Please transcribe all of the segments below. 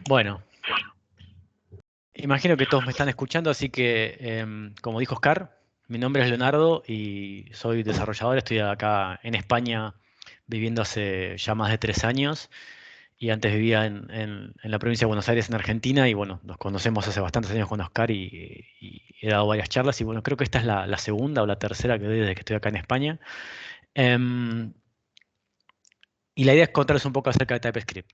Bueno, imagino que todos me están escuchando, así que, como dijo Oscar, mi nombre es Leonardo y soy desarrollador. Estoy acá en España viviendo hace ya más de 3 años y antes vivía en la provincia de Buenos Aires, en Argentina, y bueno, nos conocemos hace bastantes años con Oscar y he dado varias charlas y bueno, creo que esta es la segunda o la tercera que doy desde que estoy acá en España. Em, y la idea es contarles un poco acerca de TypeScript.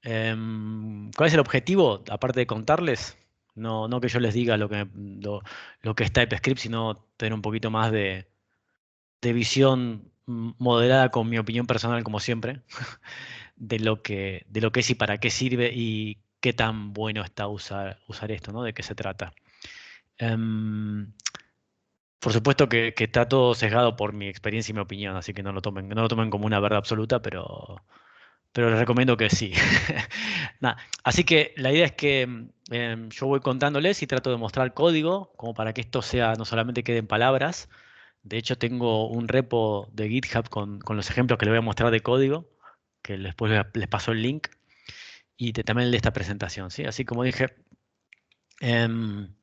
¿Cuál es el objetivo? Aparte de contarles, no que yo les diga lo que es TypeScript, sino tener un poquito más de visión moderada con mi opinión personal, como siempre, de lo que es y para qué sirve y qué tan bueno está usar esto, ¿no? De qué se trata. Em, por supuesto que está todo sesgado por mi experiencia y mi opinión, así que no lo tomen como una verdad absoluta, pero les recomiendo que sí. Nada, así que la idea es que yo voy contándoles y trato de mostrar código, como para que esto sea no solamente quede en palabras. De hecho, tengo un repo de GitHub con los ejemplos que les voy a mostrar de código, que después les paso el link, y también el de esta presentación, ¿sí? Así como dije, em,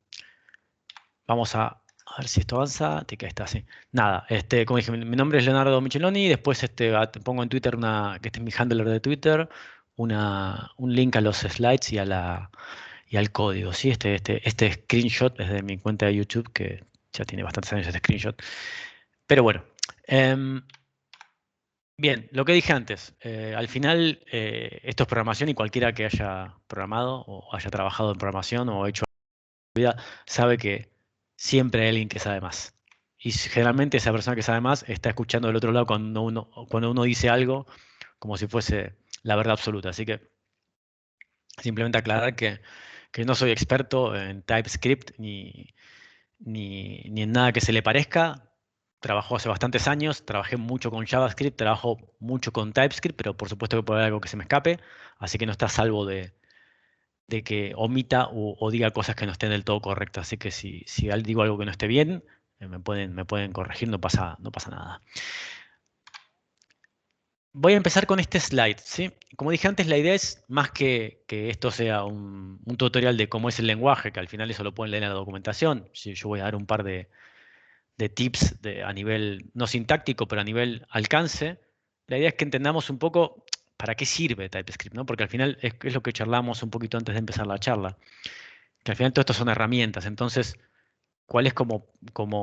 vamos a ver si esto avanza. Que está así. Nada, como dije, mi nombre es Leonardo Micheloni. Después te pongo en Twitter que este es mi handler de Twitter, un link a los slides y al código. ¿Sí? Este screenshot es de mi cuenta de YouTube, que ya tiene bastantes años este screenshot. Pero bueno, em, bien, lo que dije antes, al final esto es programación y cualquiera que haya programado o haya trabajado en programación o hecho vida sabe que siempre hay alguien que sabe más. Y generalmente esa persona que sabe más está escuchando del otro lado cuando uno dice algo como si fuese la verdad absoluta. Así que simplemente aclarar que no soy experto en TypeScript ni en nada que se le parezca. Trabajo hace bastantes años, trabajé mucho con JavaScript, trabajo mucho con TypeScript, pero por supuesto que puede haber algo que se me escape, así que no está a salvo de que omita o diga cosas que no estén del todo correctas. Así que si digo algo que no esté bien, me pueden corregir, no pasa nada. Voy a empezar con este slide, ¿sí? Como dije antes, la idea es más que esto sea un tutorial de cómo es el lenguaje, que al final eso lo pueden leer en la documentación. Sí, yo voy a dar un par de tips a nivel, no sintáctico, pero a nivel alcance. La idea es que entendamos un poco para qué sirve TypeScript, ¿no? Porque al final es lo que charlamos un poquito antes de empezar la charla, que al final todo esto son herramientas. Entonces, ¿cuál es como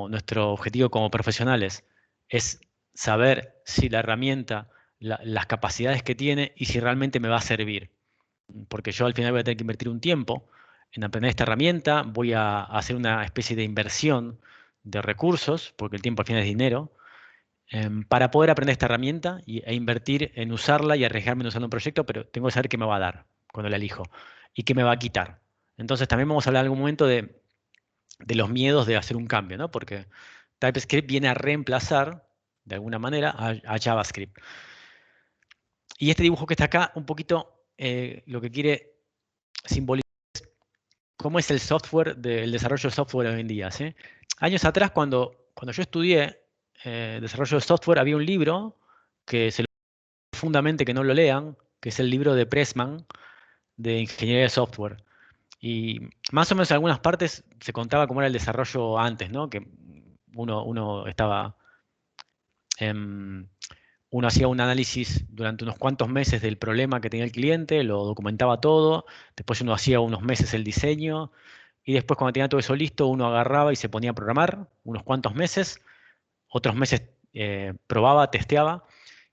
nuestro objetivo como profesionales? Es saber si la herramienta, las capacidades que tiene y si realmente me va a servir. Porque yo al final voy a tener que invertir un tiempo en aprender esta herramienta, voy a hacer una especie de inversión de recursos, porque el tiempo al final es dinero, para poder aprender esta herramienta e invertir en usarla y arriesgarme en usarla en un proyecto, pero tengo que saber qué me va a dar cuando la elijo y qué me va a quitar. Entonces también vamos a hablar en algún momento de los miedos de hacer un cambio, ¿no? Porque TypeScript viene a reemplazar, de alguna manera, a JavaScript. Y este dibujo que está acá, un poquito lo que quiere simbolizar cómo es el software, el desarrollo de software hoy en día, ¿sí? Años atrás, cuando yo estudié desarrollo de software, había un libro que se lo profundamente que no lo lean, que es el libro de Pressman de Ingeniería de Software. Y más o menos en algunas partes se contaba cómo era el desarrollo antes, ¿no? Que uno estaba, em, uno hacía un análisis durante unos cuantos meses del problema que tenía el cliente, lo documentaba todo, después uno hacía unos meses el diseño, y después cuando tenía todo eso listo, uno agarraba y se ponía a programar unos cuantos meses, otros meses probaba, testeaba,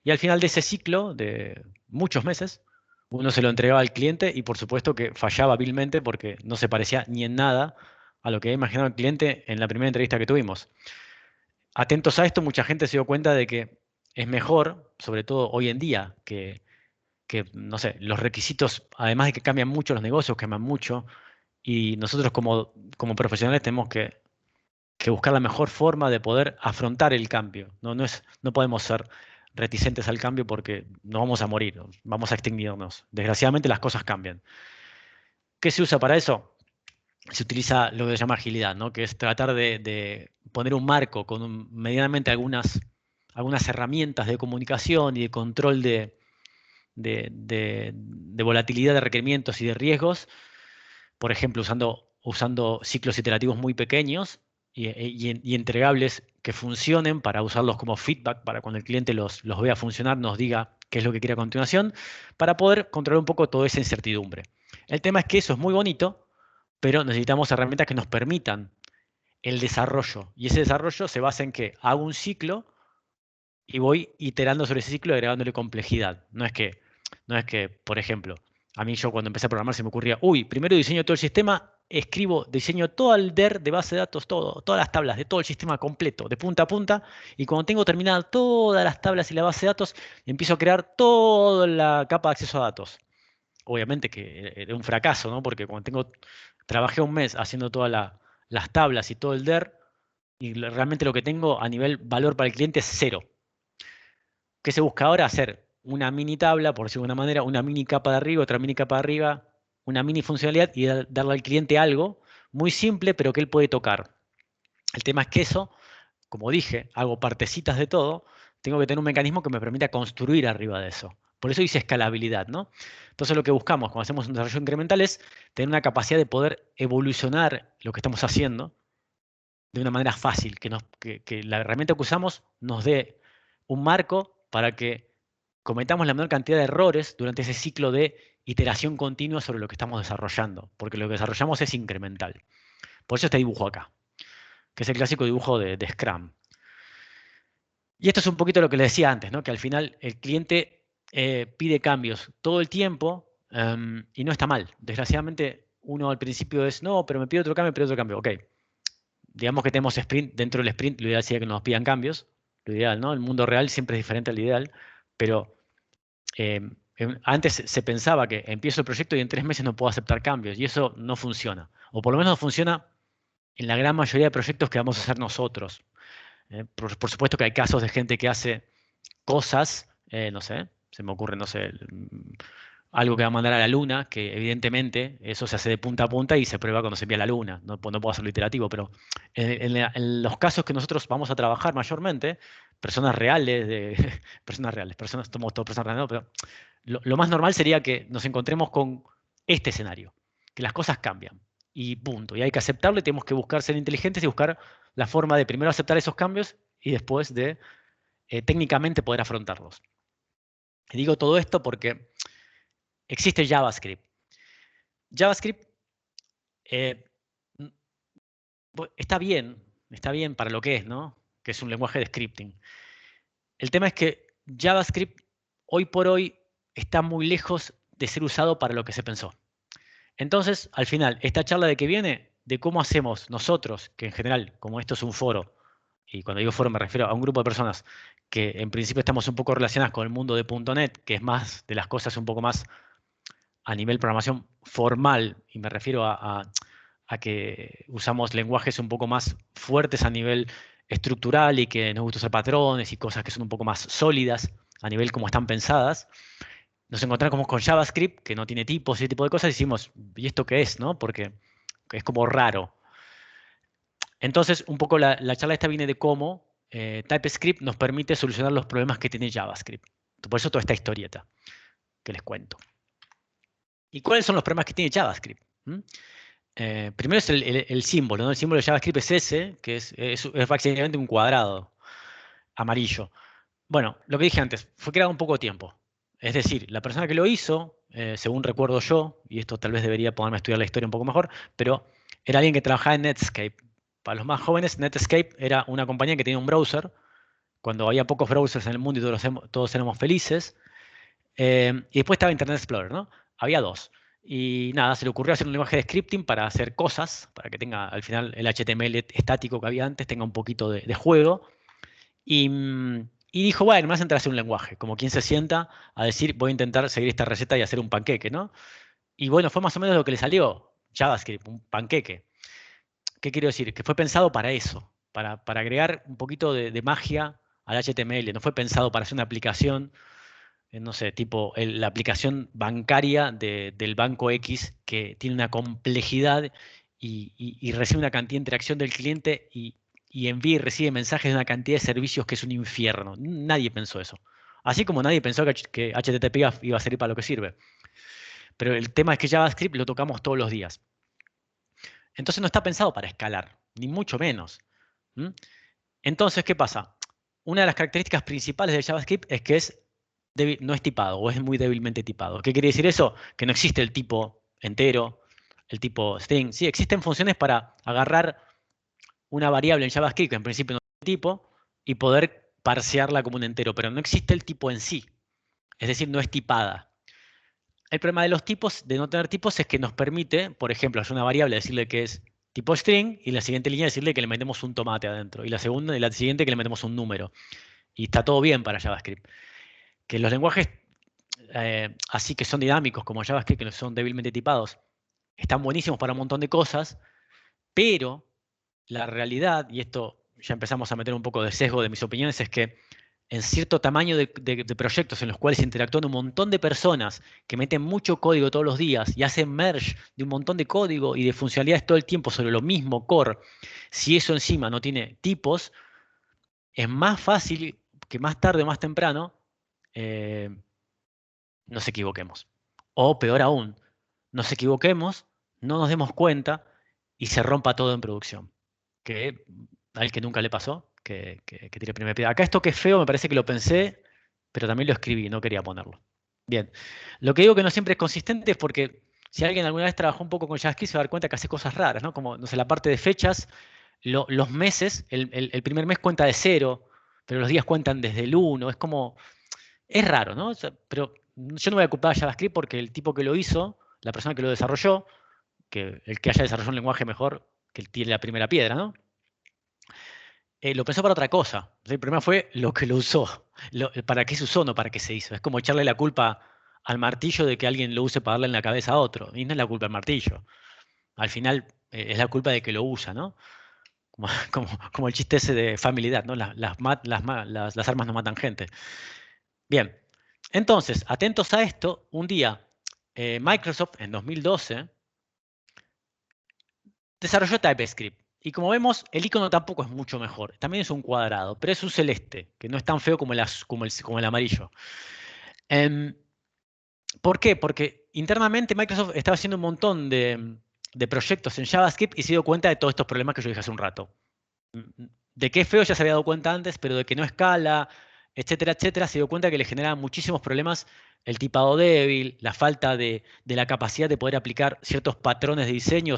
y al final de ese ciclo de muchos meses, uno se lo entregaba al cliente y por supuesto que fallaba hábilmente porque no se parecía ni en nada a lo que había imaginado el cliente en la primera entrevista que tuvimos. Atentos a esto, mucha gente se dio cuenta de que es mejor, sobre todo hoy en día, que no sé, los requisitos, además de que cambian mucho los negocios, cambian mucho, y nosotros como profesionales tenemos que buscar la mejor forma de poder afrontar el cambio. No podemos ser reticentes al cambio porque nos vamos a morir, vamos a extinguirnos. Desgraciadamente las cosas cambian. ¿Qué se usa para eso? Se utiliza lo que se llama agilidad, ¿no? Que es tratar de poner un marco con medianamente algunas herramientas de comunicación y de control de volatilidad de requerimientos y de riesgos, por ejemplo, usando ciclos iterativos muy pequeños y entregables que funcionen para usarlos como feedback, para cuando el cliente los vea funcionar, nos diga qué es lo que quiere a continuación, para poder controlar un poco toda esa incertidumbre. El tema es que eso es muy bonito, pero necesitamos herramientas que nos permitan el desarrollo. Y ese desarrollo se basa en que hago un ciclo y voy iterando sobre ese ciclo, agregándole complejidad. No es que, por ejemplo, a mí yo cuando empecé a programar se me ocurría, uy, primero diseño todo el sistema, diseño todo el DER de base de datos, todas las tablas de todo el sistema completo, de punta a punta, y cuando tengo terminadas todas las tablas y la base de datos, empiezo a crear toda la capa de acceso a datos. Obviamente que es un fracaso, ¿no? Porque trabajé un mes haciendo todas las tablas y todo el DER, y realmente lo que tengo a nivel valor para el cliente es cero. ¿Qué se busca ahora? Hacer una mini tabla, por decirlo de alguna manera, una mini capa de arriba, otra mini capa de arriba, una mini funcionalidad y darle al cliente algo muy simple, pero que él puede tocar. El tema es que eso, como dije, hago partecitas de todo, tengo que tener un mecanismo que me permita construir arriba de eso. Por eso dice escalabilidad, ¿no? Entonces lo que buscamos cuando hacemos un desarrollo incremental es tener una capacidad de poder evolucionar lo que estamos haciendo de una manera fácil, que la herramienta que usamos nos dé un marco para que cometamos la menor cantidad de errores durante ese ciclo de iteración continua sobre lo que estamos desarrollando, porque lo que desarrollamos es incremental. Por eso este dibujo acá, que es el clásico dibujo de Scrum. Y esto es un poquito lo que les decía antes, ¿no? Que al final el cliente pide cambios todo el tiempo y no está mal. Desgraciadamente uno al principio es, no, pero me pide otro cambio. Ok, digamos que tenemos sprint, dentro del sprint lo ideal sería que nos pidan cambios, lo ideal, ¿no? El mundo real siempre es diferente al ideal, pero antes se pensaba que empiezo el proyecto y en 3 meses no puedo aceptar cambios, y eso no funciona. O por lo menos no funciona en la gran mayoría de proyectos que vamos a hacer nosotros. Por supuesto que hay casos de gente que hace cosas, no sé, se me ocurre, no sé, algo que va a mandar a la luna, que evidentemente eso se hace de punta a punta y se prueba cuando se envía a la luna. No puedo hacerlo iterativo, pero en los casos que nosotros vamos a trabajar mayormente, personas reales, somos todos personas reales, ¿no? Pero lo más normal sería que nos encontremos con este escenario, que las cosas cambian y punto. Y hay que aceptarlo y tenemos que buscar ser inteligentes y buscar la forma de primero aceptar esos cambios y después de técnicamente poder afrontarlos. Y digo todo esto porque existe JavaScript. JavaScript eh, está bien para lo que es, ¿no? Que es un lenguaje de scripting. El tema es que JavaScript hoy por hoy está muy lejos de ser usado para lo que se pensó. Entonces, al final, esta charla de que viene, de cómo hacemos nosotros, que en general, como esto es un foro, y cuando digo foro me refiero a un grupo de personas que en principio estamos un poco relacionadas con el mundo de .NET, que es más de las cosas un poco más a nivel programación formal, y me refiero a que usamos lenguajes un poco más fuertes a nivel estructural y que nos gusta usar patrones y cosas que son un poco más sólidas a nivel como están pensadas, nos encontramos con JavaScript, que no tiene tipos y ese tipo de cosas, y decimos, ¿y esto qué es? ¿No? Porque es como raro. Entonces, un poco la charla esta viene de cómo TypeScript nos permite solucionar los problemas que tiene JavaScript. Por eso toda esta historieta que les cuento. ¿Y cuáles son los problemas que tiene JavaScript? Primero es el símbolo, ¿no? El símbolo de JavaScript es ese, que es básicamente un cuadrado amarillo. Bueno, lo que dije antes, fue creado en poco tiempo. Es decir, la persona que lo hizo, según recuerdo yo, y esto tal vez debería ponerme a estudiar la historia un poco mejor, pero era alguien que trabajaba en Netscape. Para los más jóvenes, Netscape era una compañía que tenía un browser, cuando había pocos browsers en el mundo y todos éramos felices. Y después estaba Internet Explorer, ¿no? Había dos. Y nada, se le ocurrió hacer un lenguaje de scripting para hacer cosas, para que tenga al final el HTML estático que había antes, tenga un poquito de juego. Y dijo, bueno, me vas a entrar a hacer un lenguaje, como quien se sienta a decir, voy a intentar seguir esta receta y hacer un panqueque, ¿no? Y bueno, fue más o menos lo que le salió, JavaScript, un panqueque. ¿Qué quiero decir? Que fue pensado para eso, para agregar un poquito de magia al HTML. No fue pensado para hacer una aplicación, no sé, tipo la aplicación bancaria del banco X que tiene una complejidad y recibe una cantidad de interacción del cliente y envía y recibe mensajes de una cantidad de servicios que es un infierno. Nadie pensó eso. Así como nadie pensó que HTTP iba a servir para lo que sirve. Pero el tema es que JavaScript lo tocamos todos los días. Entonces no está pensado para escalar, ni mucho menos. ¿Mm? Entonces, ¿qué pasa? Una de las características principales de JavaScript es que no es tipado o es muy débilmente tipado. ¿Qué quiere decir eso? Que no existe el tipo entero, el tipo string. Sí, existen funciones para agarrar una variable en JavaScript que en principio no tiene tipo y poder parsearla como un entero, pero no existe el tipo en sí. Es decir, no es tipada. El problema de los tipos, de no tener tipos, es que nos permite, por ejemplo, hacer una variable, decirle que es tipo string, y en la siguiente línea decirle que le metemos un tomate adentro, y la siguiente que le metemos un número. Y está todo bien para JavaScript. Que los lenguajes así que son dinámicos como JavaScript, que son débilmente tipados, están buenísimos para un montón de cosas, pero la realidad, y esto ya empezamos a meter un poco de sesgo de mis opiniones, es que en cierto tamaño de proyectos en los cuales interactúan un montón de personas que meten mucho código todos los días y hacen merge de un montón de código y de funcionalidades todo el tiempo sobre lo mismo core, si eso encima no tiene tipos, es más fácil que más tarde o más temprano eh, nos equivoquemos. O peor aún, nos equivoquemos, no nos demos cuenta y se rompa todo en producción. Que al que nunca le pasó, que tire primera piedra. Acá esto que es feo, me parece que lo pensé, pero también lo escribí, no quería ponerlo. Bien, lo que digo que no siempre es consistente es porque si alguien alguna vez trabajó un poco con JavaScript se va a dar cuenta que hace cosas raras, ¿no? Como, no sé, la parte de fechas, los meses, el primer mes cuenta de 0, pero los días cuentan desde el 1, es como, es raro, ¿no? O sea, pero yo no voy a culpar a JavaScript porque el tipo que lo hizo, la persona que lo desarrolló, que el que haya desarrollado un lenguaje mejor, que él tiene la primera piedra, ¿no? Lo pensó para otra cosa. El problema fue lo que lo usó. Para qué se usó, no para qué se hizo. Es como echarle la culpa al martillo de que alguien lo use para darle en la cabeza a otro. Y no es la culpa del martillo. Al final es la culpa de que lo usa, ¿no? Como, como el chiste ese de Family Dad, ¿no? Las armas no matan gente. Bien. Entonces, atentos a esto, un día Microsoft en 2012 desarrolló TypeScript. Y como vemos, el icono tampoco es mucho mejor. También es un cuadrado, pero es un celeste, que no es tan feo como el amarillo. Em, ¿Por qué? Porque internamente Microsoft estaba haciendo un montón de proyectos en JavaScript y se dio cuenta de todos estos problemas que yo dije hace un rato. De que es feo ya se había dado cuenta antes, pero de que no escala, etcétera, etcétera, se dio cuenta que le generaba muchísimos problemas el tipado débil, la falta de la capacidad de poder aplicar ciertos patrones de diseño, o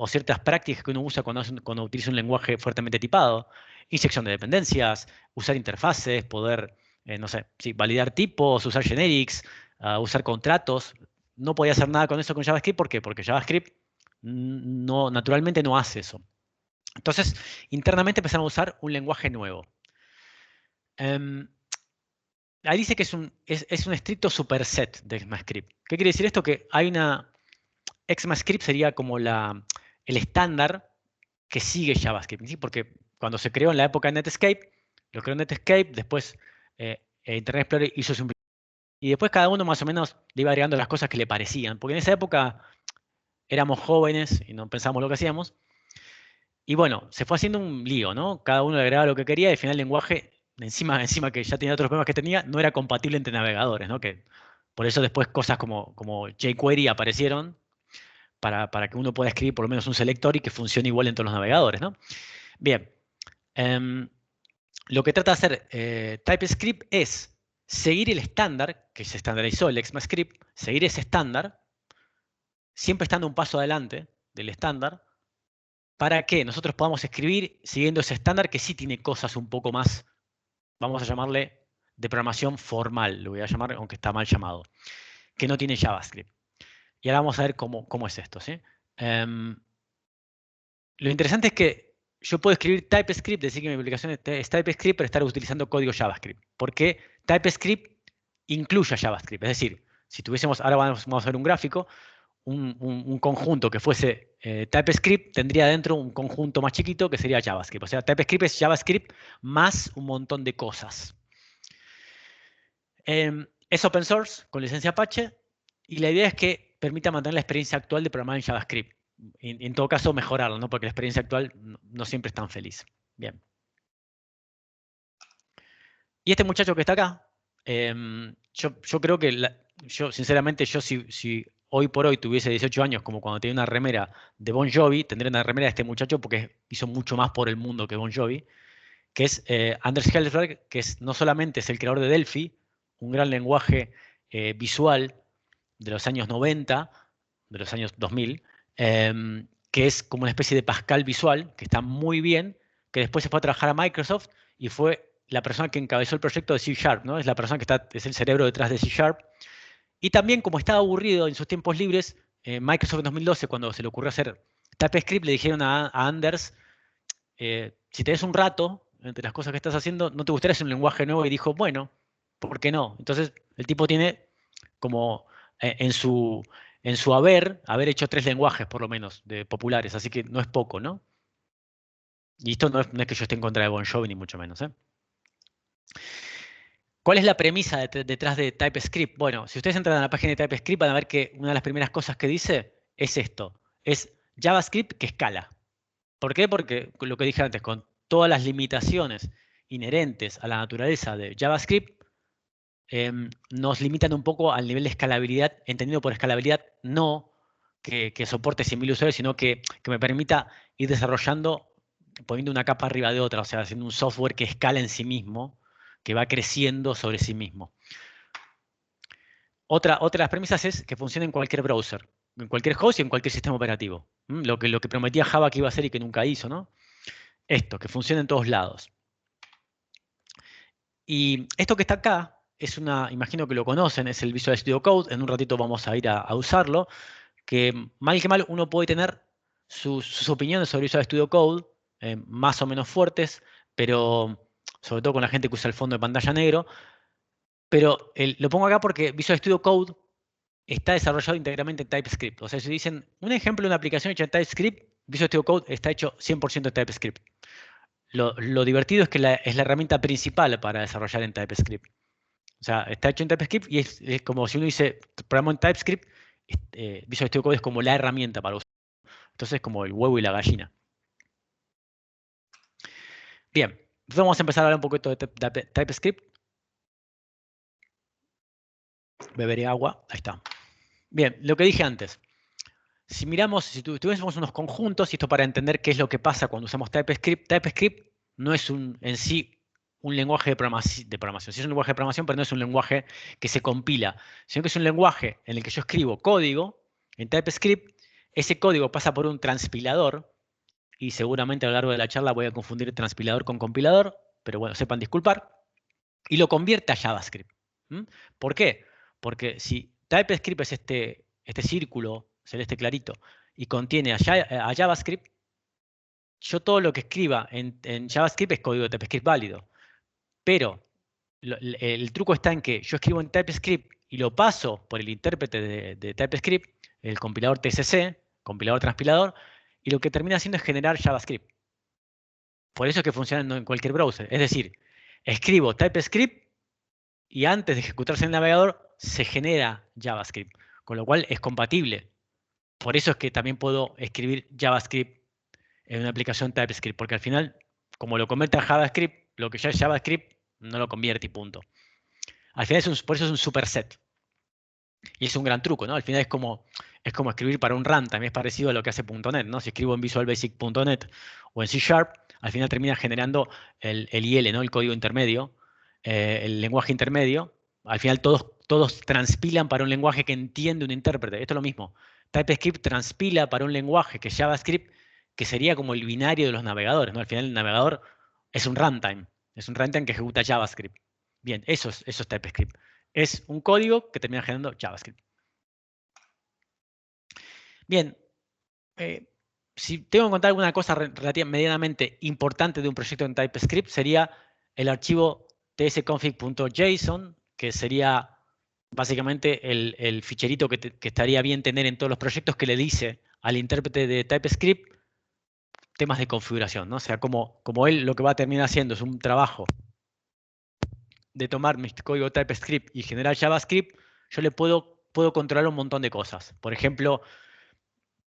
ciertas prácticas que uno usa cuando utiliza un lenguaje fuertemente tipado. Inyección de dependencias, usar interfaces, poder, no sé, sí, validar tipos, usar generics, usar contratos. No podía hacer nada con eso con JavaScript. ¿Por qué? Porque JavaScript no, naturalmente no hace eso. Entonces, internamente empezaron a usar un lenguaje nuevo. Em, Ahí dice que es un estricto superset de ECMAScript. ¿Qué quiere decir esto? Que hay una... ECMAScript sería como el estándar que sigue JavaScript, ¿sí? Porque cuando se creó en la época de Netscape, lo creó Netscape, después Internet Explorer hizo su y después cada uno más o menos le iba agregando las cosas que le parecían, porque en esa época éramos jóvenes y no pensábamos lo que hacíamos. Y bueno, se fue haciendo un lío, ¿no? Cada uno le agregaba lo que quería y al final el lenguaje, encima que ya tenía otros problemas que tenía, no era compatible entre navegadores, ¿no? Que por eso después cosas como jQuery aparecieron para que uno pueda escribir por lo menos un selector y que funcione igual en todos los navegadores, ¿no? Bien, em, lo que trata de hacer TypeScript es seguir el estándar que se estandarizó el ECMAScript, seguir ese estándar, siempre estando un paso adelante del estándar, para que nosotros podamos escribir siguiendo ese estándar que sí tiene cosas un poco más, vamos a llamarle de programación formal, lo voy a llamar, aunque está mal llamado, que no tiene JavaScript. Y ahora vamos a ver cómo es esto, ¿sí? Em, lo interesante es que yo puedo escribir TypeScript, decir que mi aplicación es TypeScript, pero estar utilizando código JavaScript. Porque TypeScript incluye a JavaScript. Es decir, si tuviésemos, ahora vamos a ver un gráfico, un conjunto que fuese TypeScript tendría dentro un conjunto más chiquito que sería JavaScript. O sea, TypeScript es JavaScript más un montón de cosas. Es open source con licencia Apache y la idea es que permita mantener la experiencia actual de programar en JavaScript. En todo caso, mejorarlo, ¿no? Porque la experiencia actual no siempre es tan feliz. Bien. Y este muchacho que está acá, yo creo que, yo sinceramente, yo si hoy por hoy tuviese 18 años, como cuando tenía una remera de Bon Jovi, tendría una remera de este muchacho porque hizo mucho más por el mundo que Bon Jovi, que es Anders Hellsberg, que no solamente es el creador de Delphi, un gran lenguaje visual de los años 90, de los años 2000, que es como una especie de Pascal visual, que está muy bien, que después se fue a trabajar a Microsoft y fue la persona que encabezó el proyecto de C Sharp, ¿no? Es la persona que es el cerebro detrás de C Sharp. Y también, como estaba aburrido en sus tiempos libres, Microsoft en 2012, cuando se le ocurrió hacer TypeScript, le dijeron a Anders, si tenés un rato, entre las cosas que estás haciendo, ¿no te gustaría hacer un lenguaje nuevo? Y dijo, bueno, ¿por qué no? Entonces, el tipo tiene como en su haber hecho 3 lenguajes, por lo menos, de populares, así que no es poco, ¿no? Y esto no es que yo esté en contra de Bon Jovi, ni mucho menos, ¿eh? ¿Cuál es la premisa detrás de TypeScript? Bueno, si ustedes entran a la página de TypeScript van a ver que una de las primeras cosas que dice es esto, es JavaScript que escala. ¿Por qué? Porque lo que dije antes, con todas las limitaciones inherentes a la naturaleza de JavaScript, nos limitan un poco al nivel de escalabilidad, entendido por escalabilidad no que soporte 100.000 usuarios, sino que me permita ir desarrollando, poniendo una capa arriba de otra, o sea, haciendo un software que escala en sí mismo, que va creciendo sobre sí mismo. Otra de las premisas es que funcione en cualquier browser, en cualquier host y en cualquier sistema operativo. Lo que prometía Java que iba a hacer y que nunca hizo, ¿no? Esto, que funcione en todos lados. Y esto que está acá es imagino que lo conocen, es el Visual Studio Code. En un ratito vamos a ir a usarlo. Que mal uno puede tener sus opiniones sobre Visual Studio Code, más o menos fuertes, pero sobre todo con la gente que usa el fondo de pantalla negro. Pero lo pongo acá porque Visual Studio Code está desarrollado íntegramente en TypeScript. O sea, si dicen un ejemplo de una aplicación hecha en TypeScript, Visual Studio Code está hecho 100% en TypeScript. Lo divertido es que es la herramienta principal para desarrollar en TypeScript. O sea, está hecho en TypeScript y es como si uno dice programa en TypeScript, Visual Studio Code es como la herramienta para usar. Entonces es como el huevo y la gallina. Bien, entonces vamos a empezar a hablar un poquito de TypeScript. Beberé agua, ahí está. Bien, lo que dije antes. Si miramos, si tuviésemos unos conjuntos, y esto para entender qué es lo que pasa cuando usamos TypeScript, TypeScript no es en sí un lenguaje de programación. Sí es un lenguaje de programación, pero no es un lenguaje que se compila, sino que es un lenguaje en el que yo escribo código en TypeScript, ese código pasa por un transpilador, y seguramente a lo largo de la charla voy a confundir transpilador con compilador, pero bueno, sepan disculpar, y lo convierte a JavaScript. ¿Por qué? Porque si TypeScript es este círculo celeste clarito y contiene a JavaScript, yo todo lo que escriba en JavaScript es código de TypeScript válido. Pero el truco está en que yo escribo en TypeScript y lo paso por el intérprete de TypeScript, el compilador TCC, compilador transpilador, y lo que termina haciendo es generar JavaScript. Por eso es que funciona en cualquier browser. Es decir, escribo TypeScript y antes de ejecutarse en el navegador se genera JavaScript, con lo cual es compatible. Por eso es que también puedo escribir JavaScript en una aplicación TypeScript, porque al final, como lo convierte a JavaScript, lo que ya es JavaScript no lo convierte y punto. Al final por eso es un superset. Y es un gran truco, ¿no? Al final es como escribir para un runtime, es parecido a lo que hace .NET, ¿no? Si escribo en VisualBasic.NET o en C Sharp, al final termina generando el IL, ¿no? El código intermedio, el lenguaje intermedio. Al final todos transpilan para un lenguaje que entiende un intérprete. Esto es lo mismo. TypeScript transpila para un lenguaje que es JavaScript, que sería como el binario de los navegadores, ¿no? Al final el navegador es un runtime que ejecuta JavaScript. Bien, eso es TypeScript. Es un código que termina generando JavaScript. Bien, si tengo que contar alguna cosa medianamente importante de un proyecto en TypeScript, sería el archivo tsconfig.json, que sería básicamente el ficherito que estaría bien tener en todos los proyectos que le dice al intérprete de TypeScript temas de configuración, ¿no? O sea, como él lo que va a terminar haciendo es un trabajo de tomar mi código TypeScript y generar JavaScript, yo le puedo controlar un montón de cosas. Por ejemplo,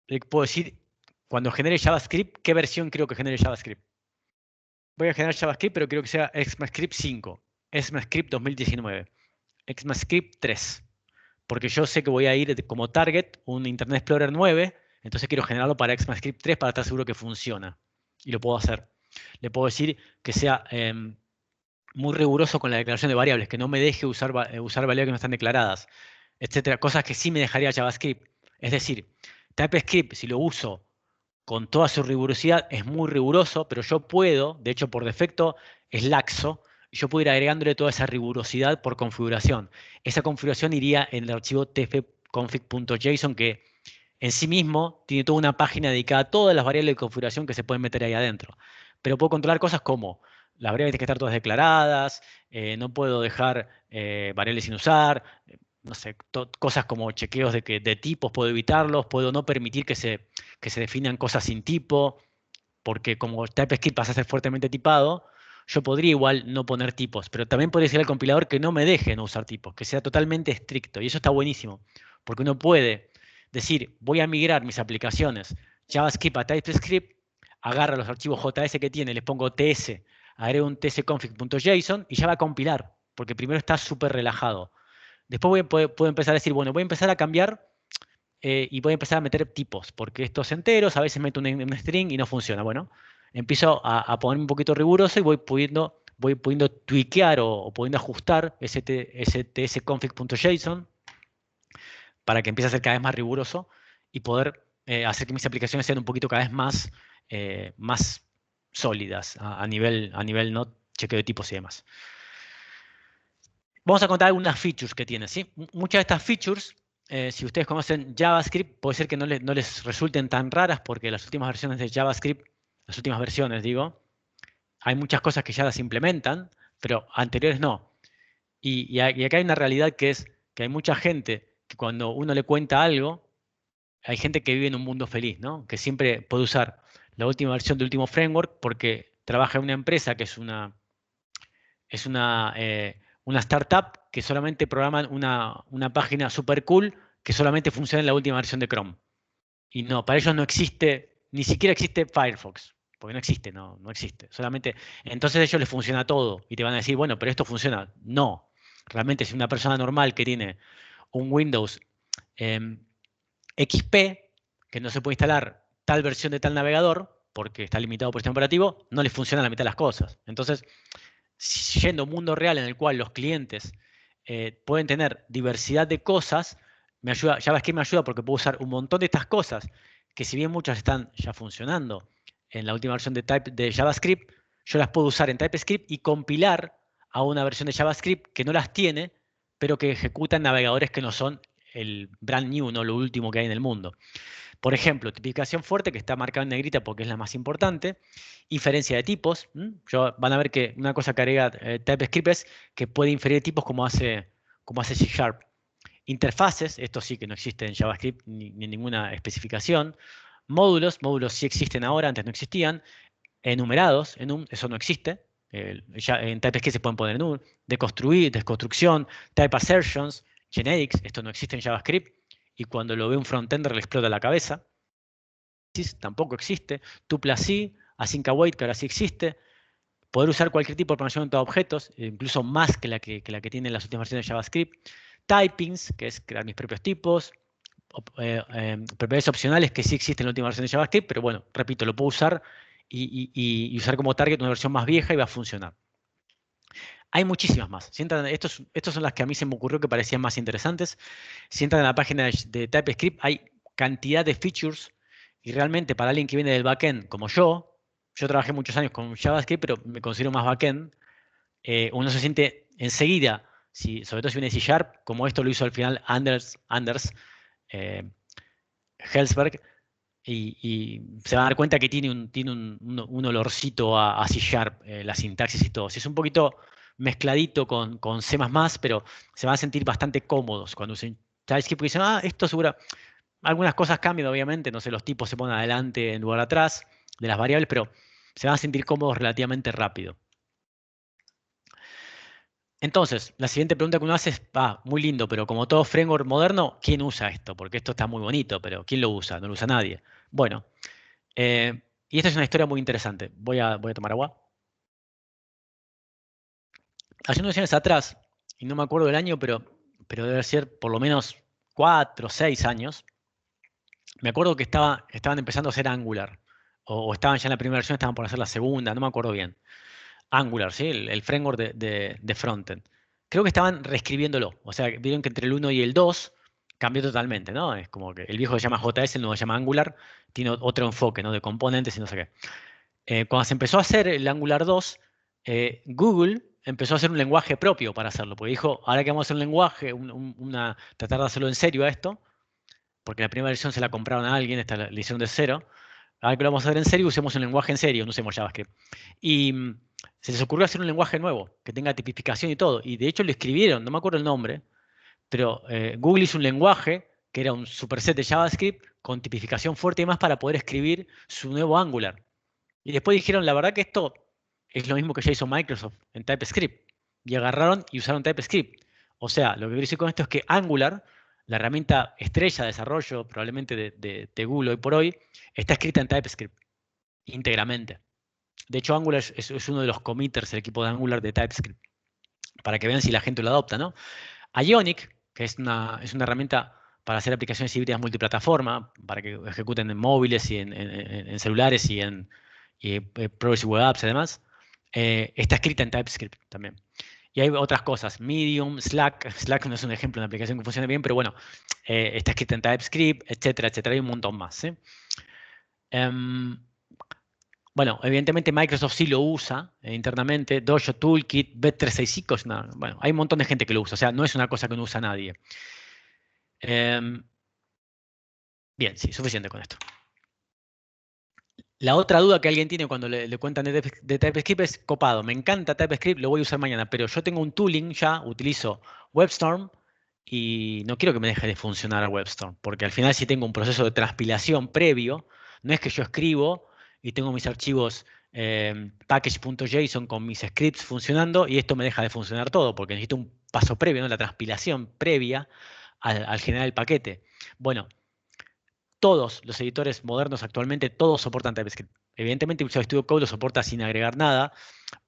le puedo decir, cuando genere JavaScript, ¿qué versión quiero que genere JavaScript? Voy a generar JavaScript, pero quiero que sea ECMAScript 5. ECMAScript 2019. ECMAScript 3. Porque yo sé que voy a ir como target un Internet Explorer 9, entonces quiero generarlo para ECMAScript 3 para estar seguro que funciona. Y lo puedo hacer. Le puedo decir que sea muy riguroso con la declaración de variables, que no me deje usar variables que no están declaradas, etcétera. Cosas que sí me dejaría JavaScript. Es decir, TypeScript, si lo uso con toda su rigurosidad, es muy riguroso, pero yo puedo, de hecho por defecto es laxo, y yo puedo ir agregándole toda esa rigurosidad por configuración. Esa configuración iría en el archivo tfconfig.json, que en sí mismo tiene toda una página dedicada a todas las variables de configuración que se pueden meter ahí adentro. Pero puedo controlar cosas como las variables tienen que estar todas declaradas, no puedo dejar variables sin usar, no sé, cosas como chequeos de tipos, puedo evitarlos, puedo no permitir que se definan cosas sin tipo, porque como TypeScript pasa a ser fuertemente tipado, yo podría igual no poner tipos, pero también podría decir al compilador que no me deje no usar tipos, que sea totalmente estricto. Y eso está buenísimo, porque uno puede decir, voy a migrar mis aplicaciones JavaScript a TypeScript, agarro los archivos JS que tiene, les pongo TS, agrego un tsconfig.json y ya va a compilar, porque primero está súper relajado. Después puedo empezar a decir, bueno, voy a empezar a cambiar y voy a empezar a meter tipos, porque estos enteros a veces meto un string y no funciona. Bueno, empiezo a ponerme un poquito riguroso y voy pudiendo tweakear o pudiendo ajustar ese tsconfig.json para que empiece a ser cada vez más riguroso y poder hacer que mis aplicaciones sean un poquito cada vez más sólidas a nivel no chequeo de tipos y demás. Vamos a contar algunas features que tiene, ¿sí? Muchas de estas features, si ustedes conocen JavaScript, puede ser que no les resulten tan raras porque las últimas versiones de JavaScript, las últimas versiones, digo, hay muchas cosas que ya las implementan, pero anteriores no. Y acá hay una realidad que es que hay mucha gente que cuando uno le cuenta algo, hay gente que vive en un mundo feliz, ¿no? Que siempre puede usar la última versión del último framework porque trabaja en una empresa que es una startup que solamente programan una página super cool que solamente funciona en la última versión de Chrome. Y no, para ellos no existe, ni siquiera existe Firefox, porque no existe, no existe. Solamente, entonces a ellos les funciona todo y te van a decir, bueno, pero esto funciona. No, realmente si una persona normal que tiene un Windows XP, que no se puede instalar tal versión de tal navegador, porque está limitado por sistema operativo, no les funciona la mitad de las cosas. Entonces, yendo a un mundo real en el cual los clientes pueden tener diversidad de cosas, JavaScript me ayuda porque puedo usar un montón de estas cosas, que si bien muchas están ya funcionando en la última versión de JavaScript, yo las puedo usar en TypeScript y compilar a una versión de JavaScript que no las tiene, pero que ejecuta en navegadores que no son el brand new, no lo último que hay en el mundo. Por ejemplo, tipificación fuerte, que está marcada en negrita porque es la más importante. Inferencia de tipos. Van a ver que una cosa que agrega TypeScript es que puede inferir tipos como hace C Sharp. Interfaces, esto sí que no existe en JavaScript ni en ninguna especificación. Módulos sí existen ahora, antes no existían. Enumerados, eso no existe. Ya en TypeScript se pueden poner enum. Deconstruir, desconstrucción, type assertions, generics, esto no existe en JavaScript. Y cuando lo ve un frontender le explota la cabeza. Tampoco existe. Tuple async await, que ahora sí existe. Poder usar cualquier tipo de programación en objetos, incluso más que la que tienen las últimas versiones de JavaScript. Typings, que es crear mis propios tipos. Propiedades opcionales que sí existen en la última versión de JavaScript, pero bueno, repito, lo puedo usar y usar como target una versión más vieja y va a funcionar. Hay muchísimas más. Estos son las que a mí se me ocurrió que parecían más interesantes. Si entran en la página de TypeScript, hay cantidad de features y realmente para alguien que viene del backend como yo trabajé muchos años con JavaScript, pero me considero más backend, uno se siente enseguida, sobre todo si viene de C Sharp, como esto lo hizo al final Anders Hellsberg, y se va a dar cuenta que tiene un olorcito a C Sharp, la sintaxis y todo. Si es un poquito mezcladito con C++, pero se van a sentir bastante cómodos cuando usen JavaScript, porque dicen, esto seguro. Algunas cosas cambian, obviamente, no sé, los tipos se ponen adelante en lugar de atrás de las variables, pero se van a sentir cómodos relativamente rápido. Entonces, la siguiente pregunta que uno hace es, muy lindo, pero como todo framework moderno, ¿quién usa esto? Porque esto está muy bonito, pero ¿quién lo usa? No lo usa nadie. Bueno, y esta es una historia muy interesante. Voy a tomar agua. hace unos años atrás, y no me acuerdo del año, pero debe ser por lo menos 4 o 6 años, me acuerdo que estaban empezando a hacer Angular, o estaban ya en la primera versión, estaban por hacer la segunda, no me acuerdo bien. Angular, ¿sí? El framework de frontend. Creo que estaban reescribiéndolo, o sea, vieron que entre el 1 y el 2 cambió totalmente, ¿no? Es como que el viejo se llama JS, el nuevo se llama Angular, tiene otro enfoque, ¿no? De componentes y no sé qué. Cuando se empezó a hacer el Angular 2, Google empezó a hacer un lenguaje propio para hacerlo, porque dijo, ahora que vamos a hacer un lenguaje, tratar de hacerlo en serio a esto, porque la primera versión se la compraron a alguien, esta la hicieron de cero, ahora que lo vamos a hacer en serio, usemos un lenguaje en serio, no usemos JavaScript. Y se les ocurrió hacer un lenguaje nuevo, que tenga tipificación y todo, y de hecho lo escribieron, no me acuerdo el nombre, pero Google hizo un lenguaje que era un superset de JavaScript con tipificación fuerte y más para poder escribir su nuevo Angular. Y después dijeron, la verdad que esto es lo mismo que ya hizo Microsoft en TypeScript. Y agarraron y usaron TypeScript. O sea, lo que quiero decir con esto es que Angular, la herramienta estrella de desarrollo probablemente de Google hoy por hoy, está escrita en TypeScript íntegramente. De hecho, Angular es uno de los committers del equipo de Angular de TypeScript, para que vean si la gente lo adopta, ¿no? Ionic, que es una herramienta para hacer aplicaciones híbridas multiplataforma, para que ejecuten en móviles y en celulares y Progressive Web Apps y demás, está escrita en TypeScript también. Y hay otras cosas, Medium, Slack. Slack no es un ejemplo de una aplicación que funcione bien, pero bueno, está escrita en TypeScript, etcétera, etcétera. Hay un montón más, ¿sí? Bueno, evidentemente Microsoft sí lo usa internamente, Dojo Toolkit, Bet365, bueno, hay un montón de gente que lo usa, o sea, no es una cosa que no usa nadie. Bien, sí, suficiente con esto. La otra duda que alguien tiene cuando le cuentan de TypeScript es, copado, me encanta TypeScript, lo voy a usar mañana, pero yo tengo un tooling ya, utilizo WebStorm y no quiero que me deje de funcionar WebStorm, porque al final si tengo un proceso de transpilación previo, no es que yo escribo y tengo mis archivos package.json con mis scripts funcionando y esto me deja de funcionar todo, porque necesito un paso previo, ¿no? La transpilación previa al generar el paquete. Bueno, todos los editores modernos actualmente, todos soportan TypeScript. Evidentemente Visual Studio Code lo soporta sin agregar nada.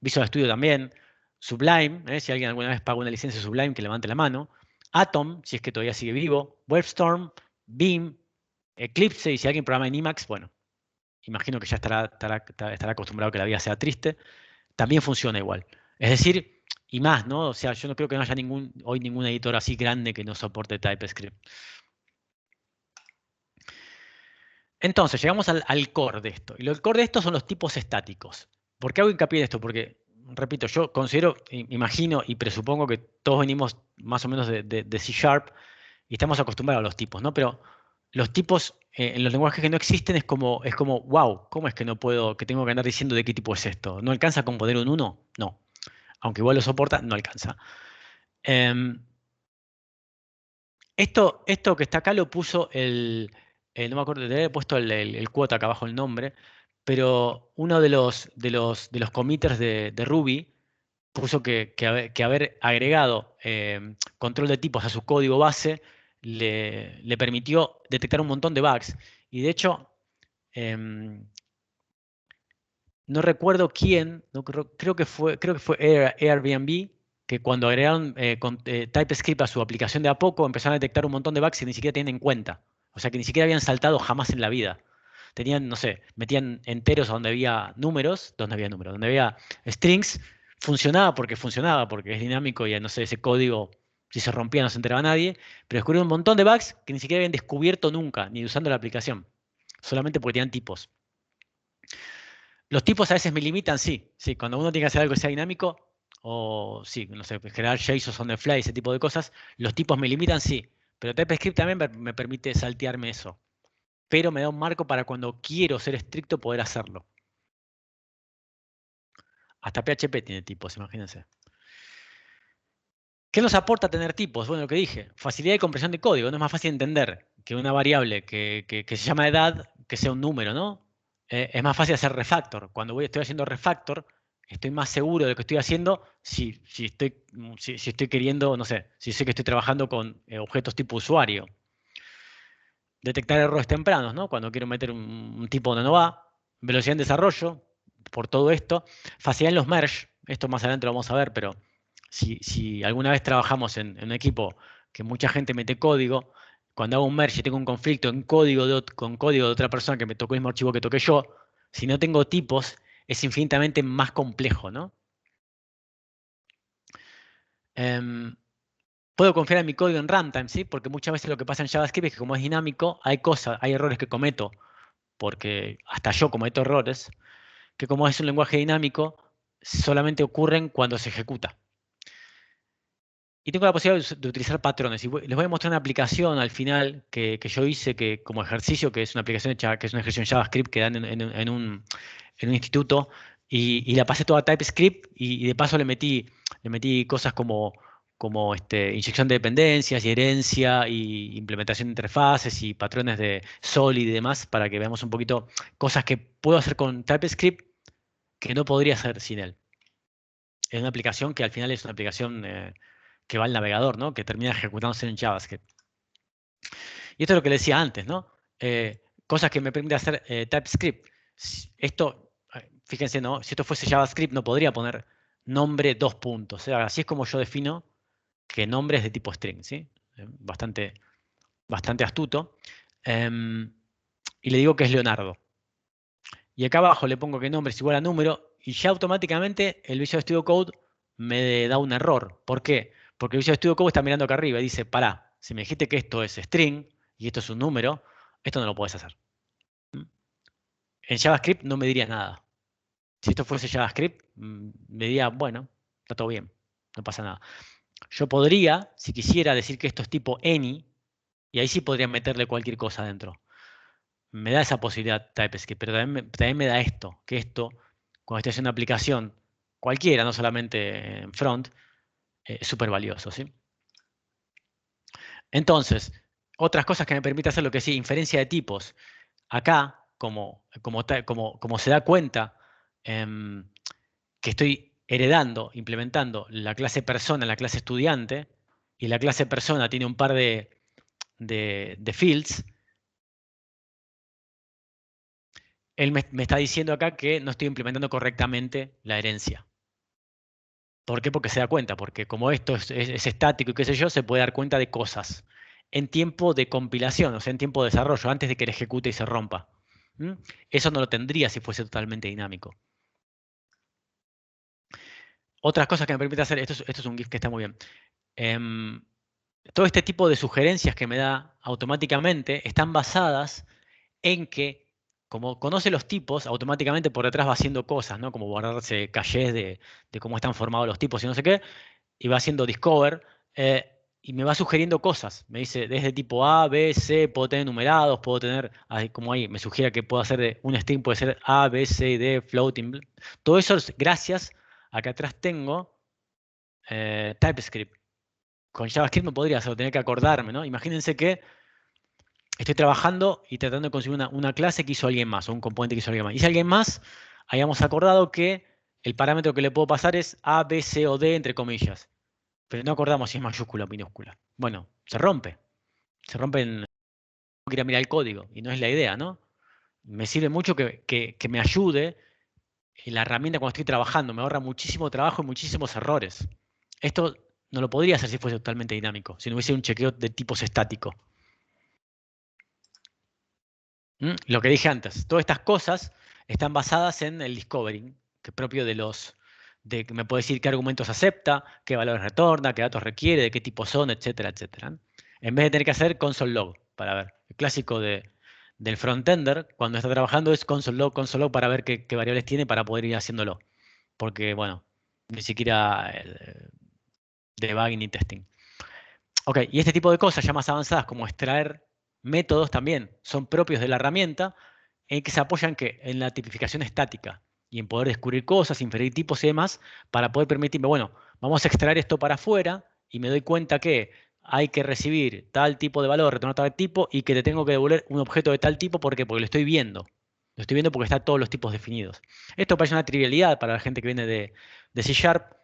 Visual Studio también. Sublime, si alguien alguna vez pagó una licencia de Sublime, que levante la mano. Atom, si es que todavía sigue vivo. WebStorm, Beam, Eclipse, y si alguien programa en Emacs, bueno, imagino que ya estará acostumbrado a que la vida sea triste. También funciona igual. Es decir, y más, ¿no? O sea, yo no creo que no haya hoy ningún editor así grande que no soporte TypeScript. Entonces, llegamos al core de esto. Y el core de esto son los tipos estáticos. ¿Por qué hago hincapié en esto? Porque, repito, yo considero, imagino y presupongo que todos venimos más o menos de C Sharp y estamos acostumbrados a los tipos, ¿no? Pero los tipos en los lenguajes que no existen es como, wow, ¿cómo es que no puedo, que tengo que andar diciendo de qué tipo es esto? ¿No alcanza con poner un 1? No. Aunque igual lo soporta, no alcanza. Em, esto que está acá lo puso no me acuerdo, le he puesto el quote acá abajo el nombre, pero uno de los committers de Ruby puso que haber agregado control de tipos a su código base le permitió detectar un montón de bugs. Y de hecho, em, no recuerdo quién, no creo que fue Airbnb, que cuando agregaron TypeScript a su aplicación de a poco, empezaron a detectar un montón de bugs que ni siquiera tienen en cuenta. O sea, que ni siquiera habían saltado jamás en la vida. Tenían, no sé, metían enteros a donde había números, donde había strings, funcionaba porque es dinámico y no sé, ese código, si se rompía no se enteraba nadie, pero descubrieron un montón de bugs que ni siquiera habían descubierto nunca, ni usando la aplicación, solamente porque tenían tipos. Los tipos a veces me limitan, sí, sí, cuando uno tiene que hacer algo que sea dinámico, o sí, no sé, generar JSON on the fly, ese tipo de cosas, los tipos me limitan, sí, pero TypeScript también me permite saltearme eso, pero me da un marco para cuando quiero ser estricto poder hacerlo. Hasta PHP tiene tipos, imagínense. ¿Qué nos aporta tener tipos? Bueno, lo que dije, facilidad de compresión de código. No es más fácil entender que una variable que se llama edad, que sea un número, ¿no? Es más fácil hacer refactor. Cuando estoy haciendo refactor, estoy más seguro de lo que estoy haciendo si estoy queriendo, no sé, si sé que estoy trabajando con objetos tipo usuario. Detectar errores tempranos, ¿no? Cuando quiero meter un tipo donde no va. Velocidad en desarrollo, por todo esto. Facilidad en los merge. Esto más adelante lo vamos a ver, pero Si alguna vez trabajamos en un equipo que mucha gente mete código, cuando hago un merge y tengo un conflicto en código con código de otra persona que me tocó el mismo archivo que toqué yo, si no tengo tipos, es infinitamente más complejo, ¿no? Em, Puedo confiar en mi código en runtime, ¿sí? Porque muchas veces lo que pasa en JavaScript es que como es dinámico, hay cosas, hay errores que cometo, porque hasta yo cometo errores, que como es un lenguaje dinámico, solamente ocurren cuando se ejecuta. Y tengo la posibilidad de utilizar patrones. Y les voy a mostrar una aplicación al final que yo hice que, como ejercicio, que es una aplicación hecha, que es un ejercicio en JavaScript que dan en un instituto. Y la pasé toda a TypeScript y de paso le metí cosas como inyección de dependencias y herencia y implementación de interfaces y patrones de Solid y demás para que veamos un poquito cosas que puedo hacer con TypeScript que no podría hacer sin él. Es una aplicación que al final es una aplicación que va al navegador, ¿no? Que termina ejecutándose en JavaScript. Y esto es lo que le decía antes, ¿no? Cosas que me permite hacer TypeScript. Esto, fíjense, ¿no? Si esto fuese JavaScript no podría poner nombre dos puntos. O sea, así es como yo defino que nombre es de tipo string, ¿sí? Bastante astuto. Em, y le digo que es Leonardo. Y acá abajo le pongo que nombre es igual a número y ya automáticamente el Visual Studio Code me da un error. ¿Por qué? Porque el Visual Studio Code está mirando acá arriba y dice, pará, si me dijiste que esto es string y esto es un número, esto no lo puedes hacer. En JavaScript no me diría nada. Si esto fuese JavaScript, me diría, bueno, está todo bien, no pasa nada. Yo podría, si quisiera, decir que esto es tipo any, y ahí sí podría meterle cualquier cosa adentro. Me da esa posibilidad TypeScript, pero también me da esto, que esto, cuando estoy haciendo una aplicación, cualquiera, no solamente en front, es súper valioso, ¿sí? Entonces, otras cosas que me permite hacer lo que sí, inferencia de tipos. Acá, como se da cuenta que estoy heredando, implementando la clase persona, la clase estudiante, y la clase persona tiene un par de fields, él me está diciendo acá que no estoy implementando correctamente la herencia. ¿Por qué? Porque se da cuenta, porque como esto es estático y qué sé yo, se puede dar cuenta de cosas en tiempo de compilación, o sea, en tiempo de desarrollo, antes de que le ejecute y se rompa. ¿Mm? Eso no lo tendría si fuese totalmente dinámico. Otras cosas que me permite hacer, esto es un GIF que está muy bien. Em, Todo este tipo de sugerencias que me da automáticamente están basadas en que, como conoce los tipos, automáticamente por detrás va haciendo cosas, ¿no? Como guardarse cachés de cómo están formados los tipos y no sé qué, y va haciendo discover, y me va sugiriendo cosas. Me dice, desde tipo A, B, C, puedo tener numerados, puedo tener, como ahí, me sugiere que puedo hacer un string, puede ser A, B, C, D, floating. Todo eso es gracias a que atrás tengo TypeScript. Con JavaScript no podría hacerlo, tener que acordarme, ¿no? Imagínense que estoy trabajando y tratando de conseguir una clase que hizo alguien más, o un componente que hizo alguien más. Y si alguien más, hayamos acordado que el parámetro que le puedo pasar es A, B, C o D, entre comillas. Pero no acordamos si es mayúscula o minúscula. Bueno, se rompe. Se rompe en... Ir a mirar el código, y no es la idea, ¿no? Me sirve mucho que me ayude en la herramienta cuando estoy trabajando. Me ahorra muchísimo trabajo y muchísimos errores. Esto no lo podría hacer si fuese totalmente dinámico, si no hubiese un chequeo de tipos estático. Lo que dije antes, todas estas cosas están basadas en el discovering, que es propio que me puede decir qué argumentos acepta, qué valores retorna, qué datos requiere, de qué tipo son, etcétera, etcétera. En vez de tener que hacer console log para ver. El clásico del frontender, cuando está trabajando, es console log para ver qué variables tiene para poder ir haciéndolo. Porque, bueno, ni siquiera debugging ni testing. Ok, y este tipo de cosas ya más avanzadas, como extraer métodos también, son propios de la herramienta en que se apoyan en la tipificación estática y en poder descubrir cosas, inferir tipos y demás, para poder permitirme, bueno, vamos a extraer esto para afuera y me doy cuenta que hay que recibir tal tipo de valor, retornar tal tipo, y que te tengo que devolver un objeto de tal tipo, ¿por qué? Porque lo estoy viendo. Lo estoy viendo porque están todos los tipos definidos. Esto parece una trivialidad para la gente que viene de C Sharp,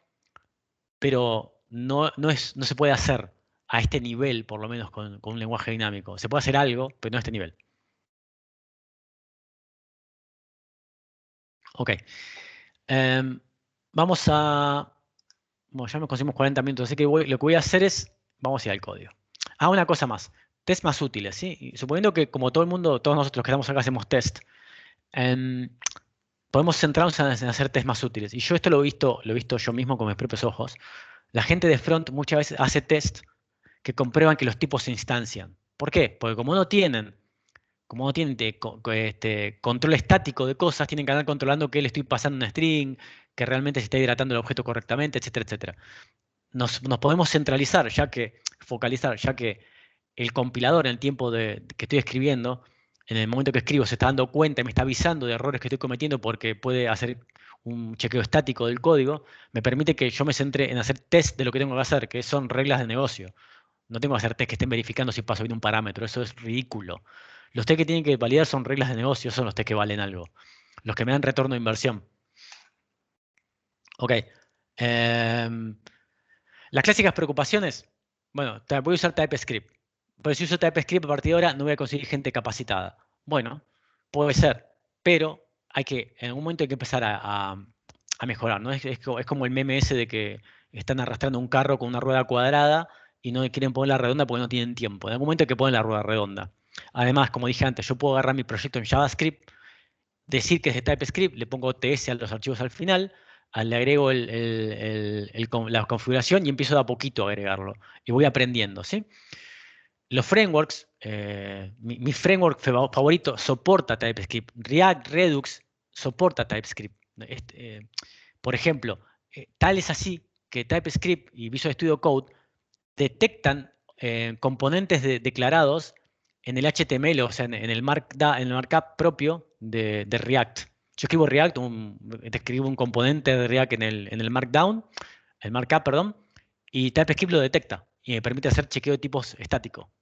pero no se puede hacer a este nivel, por lo menos con un lenguaje dinámico. Se puede hacer algo, pero no a este nivel. Ok. Vamos a Bueno, ya me conseguimos 40 minutos, así que lo que voy a hacer es, vamos a ir al código. Ah, una cosa más, test más útiles, ¿sí? Y suponiendo que como todo el mundo, todos nosotros que estamos acá hacemos test, em, podemos centrarnos en hacer test más útiles. Y yo esto lo he visto yo mismo con mis propios ojos. La gente de front muchas veces hace test que comprueban que los tipos se instancian. ¿Por qué? Porque como no tienen control estático de cosas, tienen que andar controlando que le estoy pasando una string, que realmente se está hidratando el objeto correctamente, etcétera, etcétera. Nos podemos centralizar, focalizar, ya que el compilador en el tiempo que estoy escribiendo, en el momento que escribo, se está dando cuenta y me está avisando de errores que estoy cometiendo porque puede hacer un chequeo estático del código, me permite que yo me centre en hacer test de lo que tengo que hacer, que son reglas de negocio. No tengo que hacer test que estén verificando si paso bien un parámetro, eso es ridículo. Los test que tienen que validar son reglas de negocio, son los test que valen algo. Los que me dan retorno de inversión. Ok. Las clásicas preocupaciones. Bueno, voy a usar TypeScript. Pero si uso TypeScript a partir de ahora no voy a conseguir gente capacitada. Bueno, puede ser, pero en algún momento hay que empezar a mejorar, ¿no? Es como el meme ese de que están arrastrando un carro con una rueda cuadrada y no quieren poner la redonda porque no tienen tiempo. En algún momento hay que poner la rueda redonda. Además, como dije antes, yo puedo agarrar mi proyecto en JavaScript, decir que es de TypeScript, le pongo TS a los archivos al final, le agrego la configuración y empiezo de a poquito a agregarlo. Y voy aprendiendo, ¿sí? Los frameworks, mi framework favorito soporta TypeScript. React Redux soporta TypeScript. Por ejemplo, tal es así que TypeScript y Visual Studio Code detectan componentes declarados en el HTML, o sea, en el markup propio de React. Yo escribo React, escribo un componente de React en el markup, perdón, y TypeScript lo detecta y me permite hacer chequeo de tipos estático.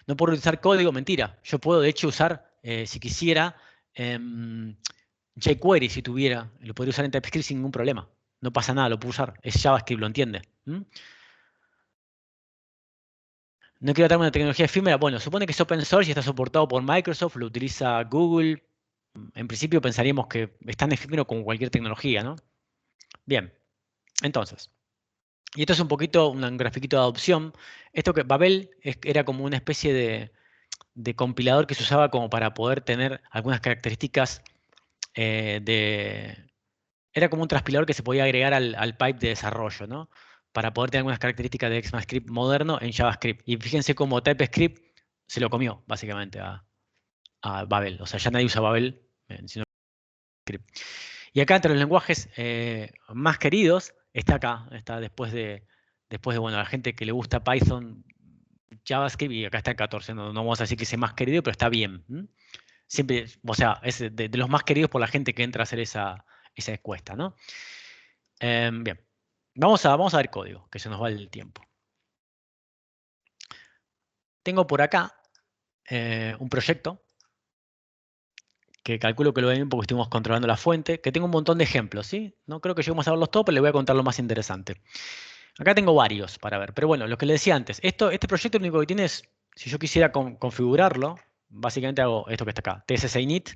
No puedo utilizar código, mentira. Yo puedo, de hecho, usar, si quisiera, jQuery, si tuviera, lo podría usar en TypeScript sin ningún problema. No pasa nada, lo puedo usar. Es JavaScript, lo entiende. No quiero darme una tecnología efímera. Bueno, supone que es open source y está soportado por Microsoft, lo utiliza Google. En principio pensaríamos que es tan efímero como cualquier tecnología, ¿no? Bien, entonces. Y esto es un poquito un grafiquito de adopción. Esto que Babel era como una especie de compilador que se usaba como para poder tener algunas características Era como un transpilador que se podía agregar al pipe de desarrollo, ¿no? Para poder tener algunas características de ECMAScript moderno en JavaScript. Y fíjense cómo TypeScript se lo comió, básicamente, a Babel. O sea, ya nadie usa Babel, sino script. Y acá entre los lenguajes más queridos, está acá, está después de bueno, la gente que le gusta Python, JavaScript, y acá está en 14. No vamos a decir que es el más querido, pero está bien. Siempre, o sea, es de los más queridos por la gente que entra a hacer esa encuesta, ¿no? Bien, vamos a ver código, que se nos va el tiempo. Tengo por acá un proyecto que calculo que lo ven bien porque estuvimos controlando la fuente, que tengo un montón de ejemplos, ¿sí? No creo que lleguemos a verlos todos, pero les voy a contar lo más interesante. Acá tengo varios para ver, pero bueno, lo que les decía antes, este proyecto lo único que tiene es, si yo quisiera configurarlo, básicamente hago esto que está acá, tss init,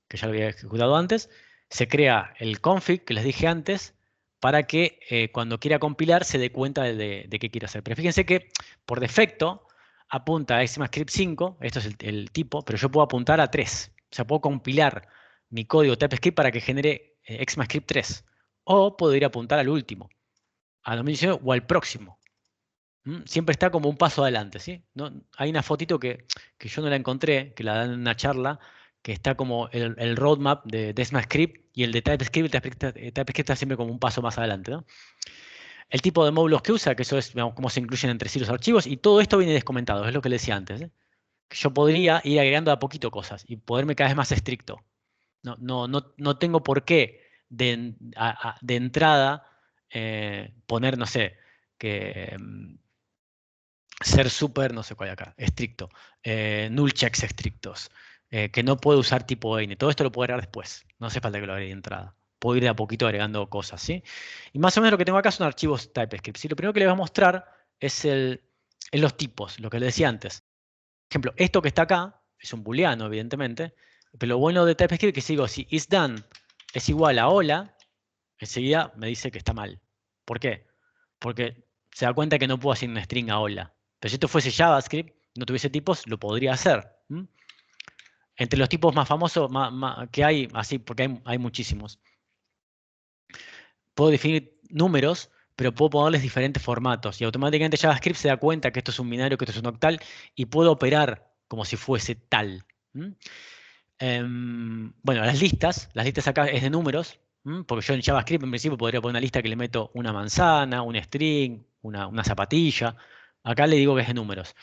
que ya lo había ejecutado antes, se crea el config que les dije antes, para que cuando quiera compilar se dé cuenta de qué quiere hacer. Pero fíjense que por defecto apunta a ECMAScript 5, esto es el tipo, pero yo puedo apuntar a 3. O sea, puedo compilar mi código TypeScript para que genere ECMAScript 3. O puedo ir a apuntar al último, al 2019 o al próximo. Siempre está como un paso adelante, ¿sí? ¿No? Hay una fotito que yo no la encontré, que la dan en una charla, que está como el roadmap de ECMAScript y el de TypeScript. TypeScript está siempre como un paso más adelante, ¿no? El tipo de módulos que usa, que eso es, digamos, cómo se incluyen entre sí los archivos, y todo esto viene descomentado, es lo que le decía antes, ¿eh? Que yo podría ir agregando a poquito cosas y poderme cada vez más estricto. No tengo por qué de entrada poner, no sé, que ser súper, no sé cuál hay acá, estricto, null checks estrictos, que no puedo usar tipo N. Todo esto lo puedo agregar después, no hace falta que lo agregue de entrada. Puedo ir de a poquito agregando cosas, ¿sí? Y más o menos lo que tengo acá son archivos TypeScript. ¿Sí? Lo primero que les voy a mostrar es los tipos, lo que les decía antes. Por ejemplo, esto que está acá es un booleano, evidentemente, pero lo bueno de TypeScript es que si digo si isDone es igual a hola, enseguida me dice que está mal. ¿Por qué? Porque se da cuenta que no puedo asignar una string a hola. Pero si esto fuese JavaScript, no tuviese tipos, lo podría hacer. Entre los tipos más famosos que hay, así, porque hay muchísimos, puedo definir números, pero puedo ponerles diferentes formatos. Y automáticamente JavaScript se da cuenta que esto es un binario, que esto es un octal, y puedo operar como si fuese tal. Bueno, las listas acá es de números, porque yo en JavaScript en principio podría poner una lista que le meto una manzana, un string, una zapatilla. Acá le digo que es de números.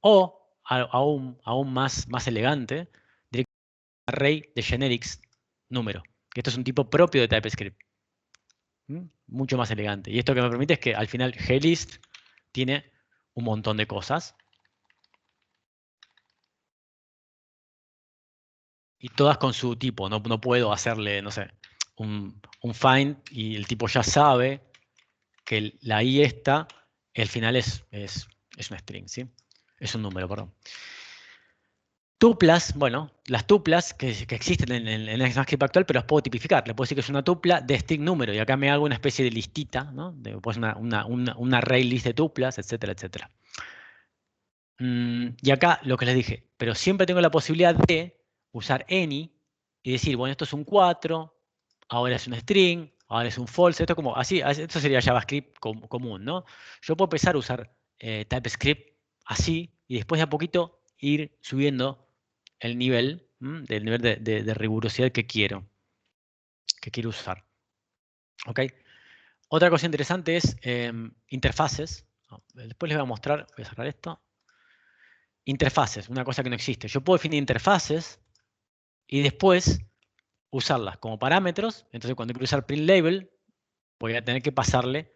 O, aún más elegante, directamente un array de generics número, que esto es un tipo propio de TypeScript. Mucho más elegante. Y esto que me permite es que al final glist tiene un montón de cosas. Y todas con su tipo. No puedo hacerle, no sé, un find y el tipo ya sabe que la i esta, el final es un string, ¿sí? Es un número, perdón. Tuplas, bueno, las tuplas que existen en el ECMAScript actual, pero las puedo tipificar. Le puedo decir que es una tupla de string número y acá me hago una especie de listita, ¿no? Pues una array list de tuplas, etcétera, etcétera. Y acá lo que les dije, pero siempre tengo la posibilidad de usar any y decir, bueno, esto es un 4, ahora es un string, ahora es un false, esto como así, esto sería JavaScript común, ¿no? Yo puedo empezar a usar TypeScript así y después de a poquito ir subiendo el nivel, del nivel de rigurosidad que quiero usar. ¿Ok? Otra cosa interesante es interfaces. Después les voy a mostrar, voy a cerrar esto. Interfaces, una cosa que no existe. Yo puedo definir interfaces y después usarlas como parámetros. Entonces, cuando quiero usar print label, voy a tener que pasarle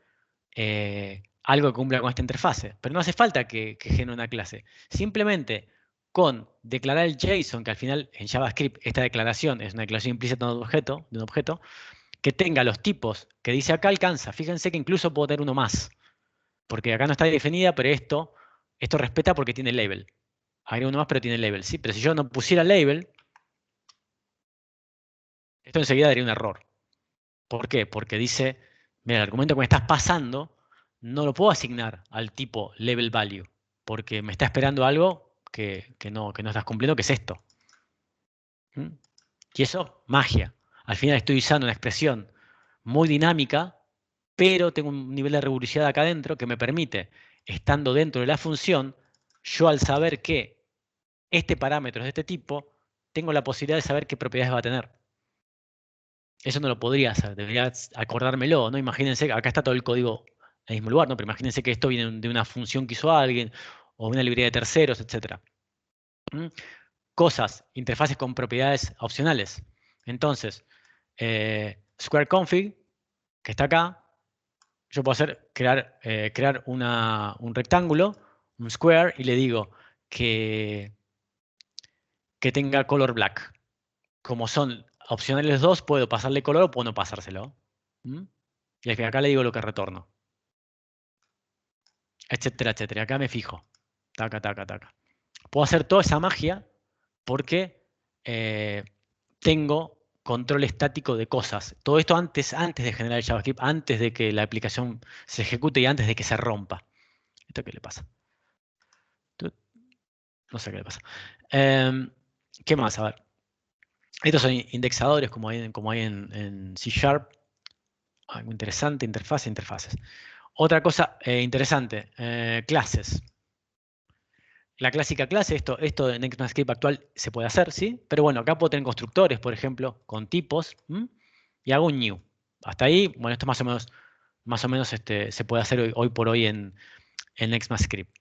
algo que cumpla con esta interfase. Pero no hace falta que genere una clase. Simplemente con declarar el JSON, que al final en JavaScript esta declaración es una declaración implícita de un objeto, que tenga los tipos que dice acá alcanza. Fíjense que incluso puedo tener uno más. Porque acá no está definida, pero esto respeta porque tiene label. Agrego uno más, pero tiene label, ¿sí? Pero si yo no pusiera label, esto enseguida daría un error. ¿Por qué? Porque dice, mira, el argumento que me estás pasando no lo puedo asignar al tipo label value, porque me está esperando algo que no estás cumpliendo, que es esto. Y eso, magia. Al final estoy usando una expresión muy dinámica, pero tengo un nivel de rigurosidad acá adentro que me permite, estando dentro de la función, yo al saber que este parámetro es de este tipo, tengo la posibilidad de saber qué propiedades va a tener. Eso no lo podría hacer, debería acordármelo, ¿no? Imagínense, acá está todo el código en el mismo lugar, ¿no? Pero imagínense que esto viene de una función que hizo alguien, o una librería de terceros, etc. Cosas, interfaces con propiedades opcionales. Entonces, Square Config, que está acá, yo puedo crear un rectángulo, un square, y le digo que tenga color black. Como son opcionales los dos, puedo pasarle color o puedo no pasárselo. Y acá le digo lo que retorno. Etcétera, etcétera. Acá me fijo. Taca, taca, taca. Puedo hacer toda esa magia porque tengo control estático de cosas. Todo esto antes de generar el JavaScript, antes de que la aplicación se ejecute y antes de que se rompa. ¿Esto qué le pasa? No sé qué le pasa. ¿Qué más? A ver. Estos son indexadores como hay en C Sharp. Algo interesante, interfaces. Otra cosa interesante, clases. La clásica clase, esto en ECMAScript actual se puede hacer, ¿sí? Pero bueno, acá puedo tener constructores, por ejemplo, con tipos, y hago un new. Hasta ahí, bueno, esto más o menos se puede hacer hoy por hoy en ECMAScript.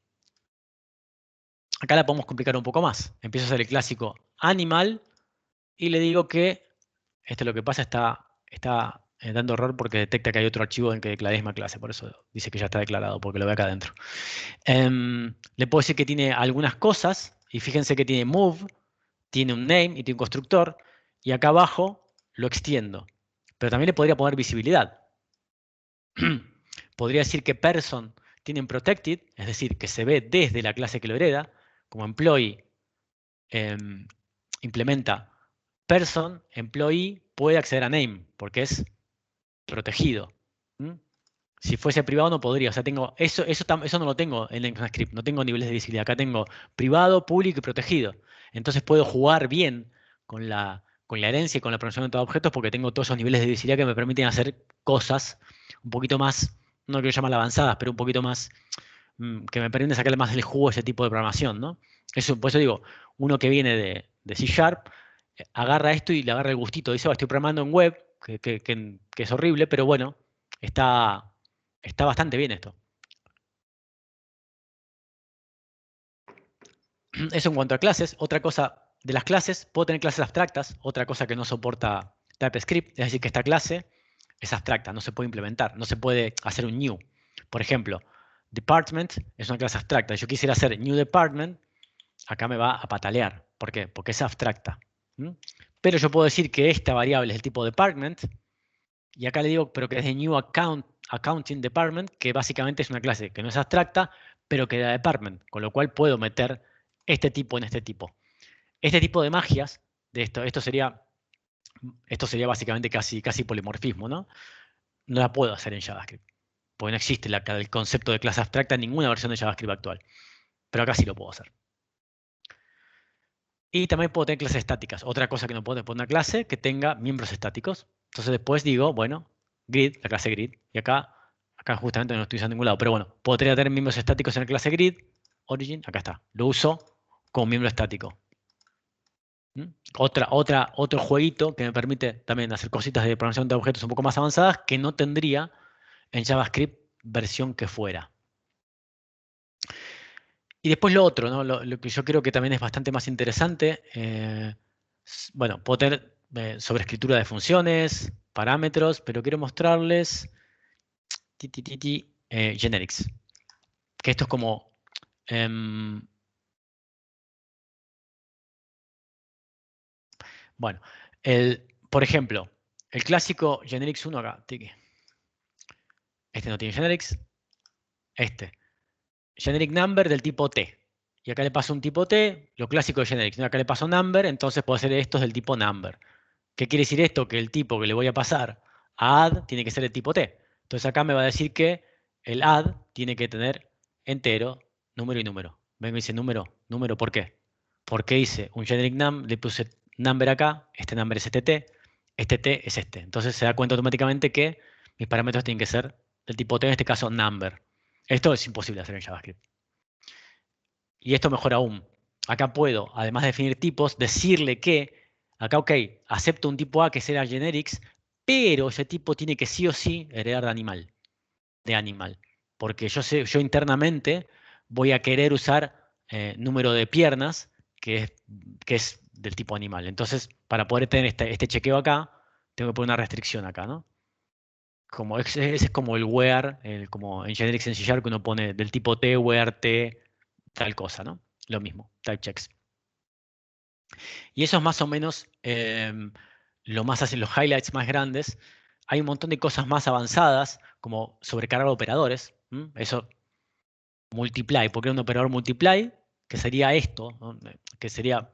Acá la podemos complicar un poco más. Empiezo a hacer el clásico animal y le digo que esto es lo que pasa, está dando error porque detecta que hay otro archivo en que declaré misma clase, por eso dice que ya está declarado, porque lo ve acá adentro. Le puedo decir que tiene algunas cosas, y fíjense que tiene move, tiene un name y tiene un constructor, y acá abajo lo extiendo. Pero también le podría poner visibilidad. Podría decir que person tiene un protected, es decir, que se ve desde la clase que lo hereda, como employee implementa person, employee puede acceder a name, porque es protegido. ¿Mm? Si fuese privado no podría. O sea, tengo eso no lo tengo en ECMAScript. No tengo niveles de visibilidad. Acá tengo privado, público y protegido. Entonces puedo jugar bien con la herencia y con la procesamiento de objetos porque tengo todos esos niveles de visibilidad que me permiten hacer cosas un poquito más, no quiero llamarlas avanzadas, pero un poquito más, que me permiten sacarle más del jugo a ese tipo de programación, ¿no? Por eso digo, uno que viene de C Sharp, agarra esto y le agarra el gustito. Dice, estoy programando en web, que es horrible, pero bueno, está bastante bien esto. Eso en cuanto a clases. Otra cosa de las clases, puedo tener clases abstractas, otra cosa que no soporta TypeScript, es decir, que esta clase es abstracta, no se puede implementar, no se puede hacer un new. Por ejemplo, department es una clase abstracta. Si yo quisiera hacer new department, acá me va a patalear. ¿Por qué? Porque es abstracta. Pero yo puedo decir que esta variable es el tipo department, y acá le digo, pero que es de new accounting department, que básicamente es una clase que no es abstracta, pero que da department, con lo cual puedo meter este tipo en este tipo. Este tipo de magias, de esto sería básicamente casi polimorfismo, ¿no? No la puedo hacer en JavaScript, porque no existe el concepto de clase abstracta en ninguna versión de JavaScript actual. Pero acá sí lo puedo hacer. Y también puedo tener clases estáticas. Otra cosa que no puedo poner una clase que tenga miembros estáticos. Entonces después digo, bueno, grid, la clase grid. Y acá justamente no lo estoy usando en ningún lado. Pero bueno, podría tener miembros estáticos en la clase grid. Origin, acá está. Lo uso como miembro estático. Otro jueguito que me permite también hacer cositas de programación de objetos un poco más avanzadas que no tendría en JavaScript versión que fuera. Y después lo otro, ¿no? Lo que yo creo que también es bastante más interesante, bueno, puedo tener sobreescritura de funciones, parámetros, pero quiero mostrarles generics, que esto es como, bueno, por ejemplo, el clásico generics 1 acá, este no tiene generics, generic number del tipo T. Y acá le paso un tipo T, lo clásico de generics, ¿no? Acá le paso number, entonces puedo hacer estos del tipo number. ¿Qué quiere decir esto? Que el tipo que le voy a pasar a add tiene que ser el tipo T. Entonces acá me va a decir que el add tiene que tener entero, número y número. Vengo y dice número, número, ¿por qué? Porque hice un generic num, le puse number acá, este number es este T es este. Entonces se da cuenta automáticamente que mis parámetros tienen que ser del tipo T, en este caso number. Esto es imposible hacer en JavaScript. Y esto mejor aún. Acá puedo, además de definir tipos, decirle que, acá, ok, acepto un tipo A que será generics, pero ese tipo tiene que sí o sí heredar de animal. Porque yo internamente voy a querer usar número de piernas, que es del tipo animal. Entonces, para poder tener este chequeo acá, tengo que poner una restricción acá, ¿no? Ese es como el where, como en generics en C# que uno pone del tipo T, where T, tal cosa, ¿no? Lo mismo, type checks. Y eso es más o menos lo más hacen los highlights más grandes. Hay un montón de cosas más avanzadas, como sobrecarga de operadores. Eso, multiply, porque un operador multiply, que sería esto, ¿no? Que sería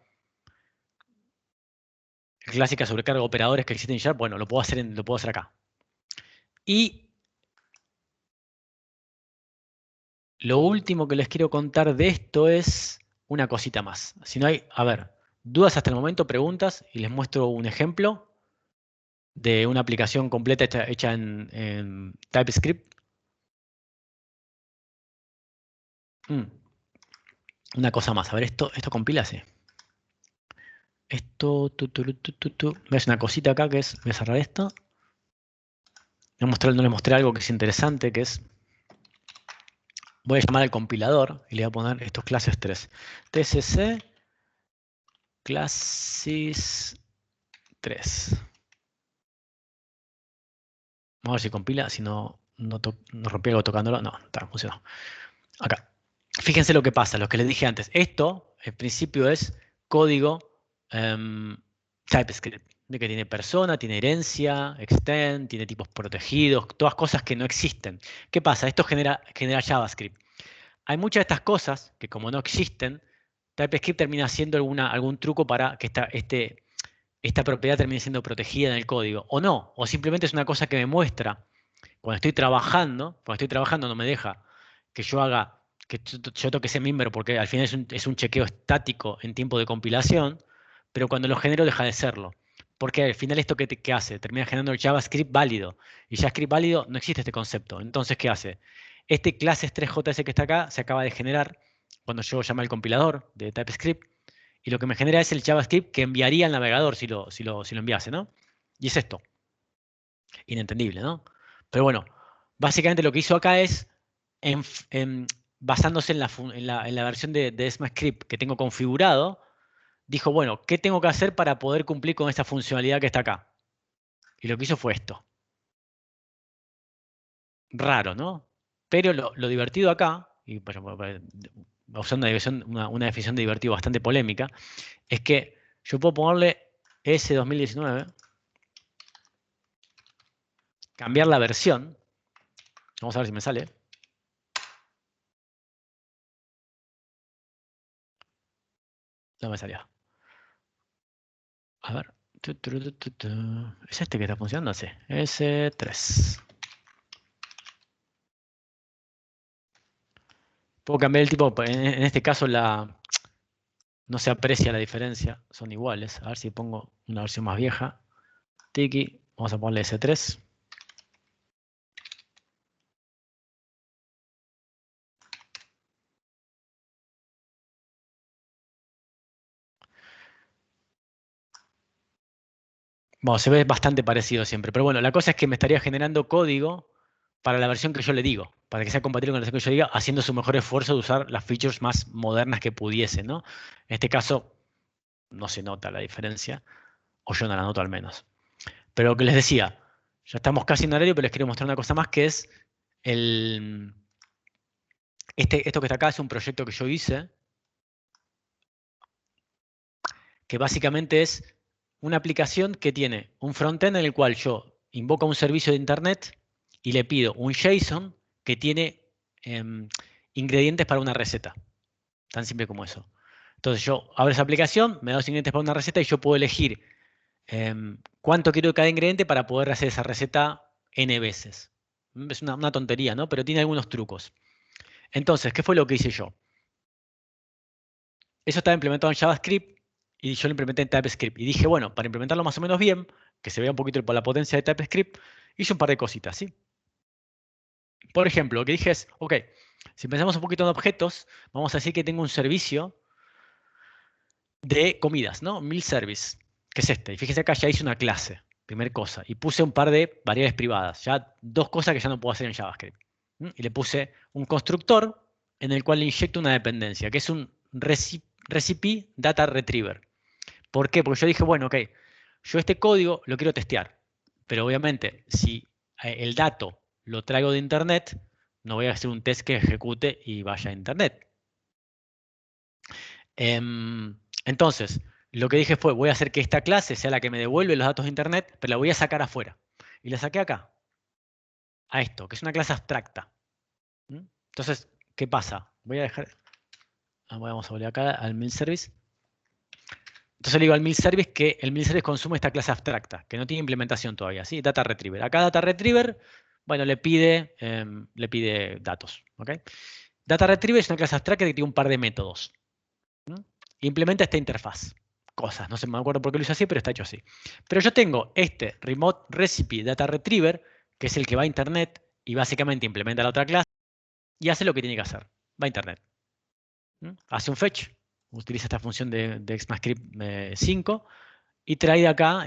clásica sobrecarga de operadores que existen en Sharp. Bueno, lo puedo hacer acá. Y lo último que les quiero contar de esto es una cosita más. Si no hay, a ver, dudas hasta el momento, preguntas, y les muestro un ejemplo de una aplicación completa hecha en TypeScript. Una cosa más, a ver, esto compila, sí. Esto, ves una cosita acá que es, voy a cerrar esto. No les mostré algo que es interesante, que es, voy a llamar al compilador y le voy a poner estos clases 3. TCC classes 3. Vamos a ver si compila, si no rompí algo tocándolo. No, está, funcionó. Acá. Fíjense lo que pasa, lo que les dije antes. Esto, en principio, es código TypeScript, de que tiene persona, tiene herencia, extend, tiene tipos protegidos, todas cosas que no existen. ¿Qué pasa? Esto genera JavaScript. Hay muchas de estas cosas que como no existen, TypeScript termina haciendo algún truco para que esta propiedad termine siendo protegida en el código, o no, o simplemente es una cosa que me muestra cuando estoy trabajando no me deja que yo haga, que yo toque ese member porque al final es un chequeo estático en tiempo de compilación, pero cuando lo genero deja de serlo. Porque al final esto ¿qué hace? Termina generando el JavaScript válido. Y JavaScript válido no existe este concepto. Entonces, ¿qué hace? Este clases 3JS que está acá se acaba de generar cuando yo llamo al compilador de TypeScript. Y lo que me genera es el JavaScript que enviaría al navegador si lo enviase, ¿no? Y es esto. Inentendible, ¿no? Pero bueno, básicamente lo que hizo acá es, en- en- basándose en la versión de ESMAScript que tengo configurado, dijo, bueno, ¿qué tengo que hacer para poder cumplir con esta funcionalidad que está acá? Y lo que hizo fue esto. Raro, ¿no? Pero lo divertido acá, y usando una definición de divertido bastante polémica, es que yo puedo ponerle S 2019, cambiar la versión, vamos a ver si me sale. No me salió. A ver. ¿Es este que está funcionando? Sí. S3. Puedo cambiar el tipo. En este caso no se aprecia la diferencia. Son iguales. A ver si pongo una versión más vieja. Tiki. Vamos a ponerle S3. Bueno, se ve bastante parecido siempre. Pero bueno, la cosa es que me estaría generando código para la versión que yo le digo. Para que sea compatible con la versión que yo diga, haciendo su mejor esfuerzo de usar las features más modernas que pudiese, ¿no? En este caso, no se nota la diferencia. O yo no la noto al menos. Pero lo que les decía, ya estamos casi en horario, pero les quiero mostrar una cosa más que es el, esto que está acá es un proyecto que yo hice, que básicamente es una aplicación que tiene un frontend en el cual yo invoco un servicio de internet y le pido un JSON que tiene ingredientes para una receta. Tan simple como eso. Entonces yo abro esa aplicación, me da los ingredientes para una receta y yo puedo elegir cuánto quiero de cada ingrediente para poder hacer esa receta N veces. Es una tontería, ¿no? Pero tiene algunos trucos. Entonces, ¿qué fue lo que hice yo? Eso estaba implementado en JavaScript y yo lo implementé en TypeScript. Y dije, bueno, para implementarlo más o menos bien, que se vea un poquito por la potencia de TypeScript, hice un par de cositas, ¿sí? Por ejemplo, lo que dije es, ok, si pensamos un poquito en objetos, vamos a decir que tengo un servicio de comidas, ¿no? Meal Service, que es este. Y fíjese acá, ya hice una clase, primer cosa, y puse un par de variables privadas, ya dos cosas que ya no puedo hacer en JavaScript. Y le puse un constructor en el cual le inyecto una dependencia, que es un recipe data retriever. ¿Por qué? Porque yo dije, bueno, ok, yo este código lo quiero testear, pero obviamente si el dato lo traigo de internet, no voy a hacer un test que ejecute y vaya a internet. Entonces, lo que dije fue, voy a hacer que esta clase sea la que me devuelve los datos de internet, pero la voy a sacar afuera. Y la saqué acá, a esto, que es una clase abstracta. Entonces, ¿qué pasa? Voy a dejar, vamos a volver acá al mail service. Entonces le digo al mail service que el mail service consume esta clase abstracta, que no tiene implementación todavía, ¿sí? Data retriever. Acá data retriever, bueno, le pide datos, ¿ok? Data retriever es una clase abstracta que tiene un par de métodos. Implementa esta interfaz. Cosas, no sé, me acuerdo por qué lo hice así, pero está hecho así. Pero yo tengo este Remote Recipe Data Retriever, que es el que va a Internet y básicamente implementa la otra clase y hace lo que tiene que hacer. Va a Internet. Hace un fetch, utiliza esta función de ECMAScript 5 y trae de acá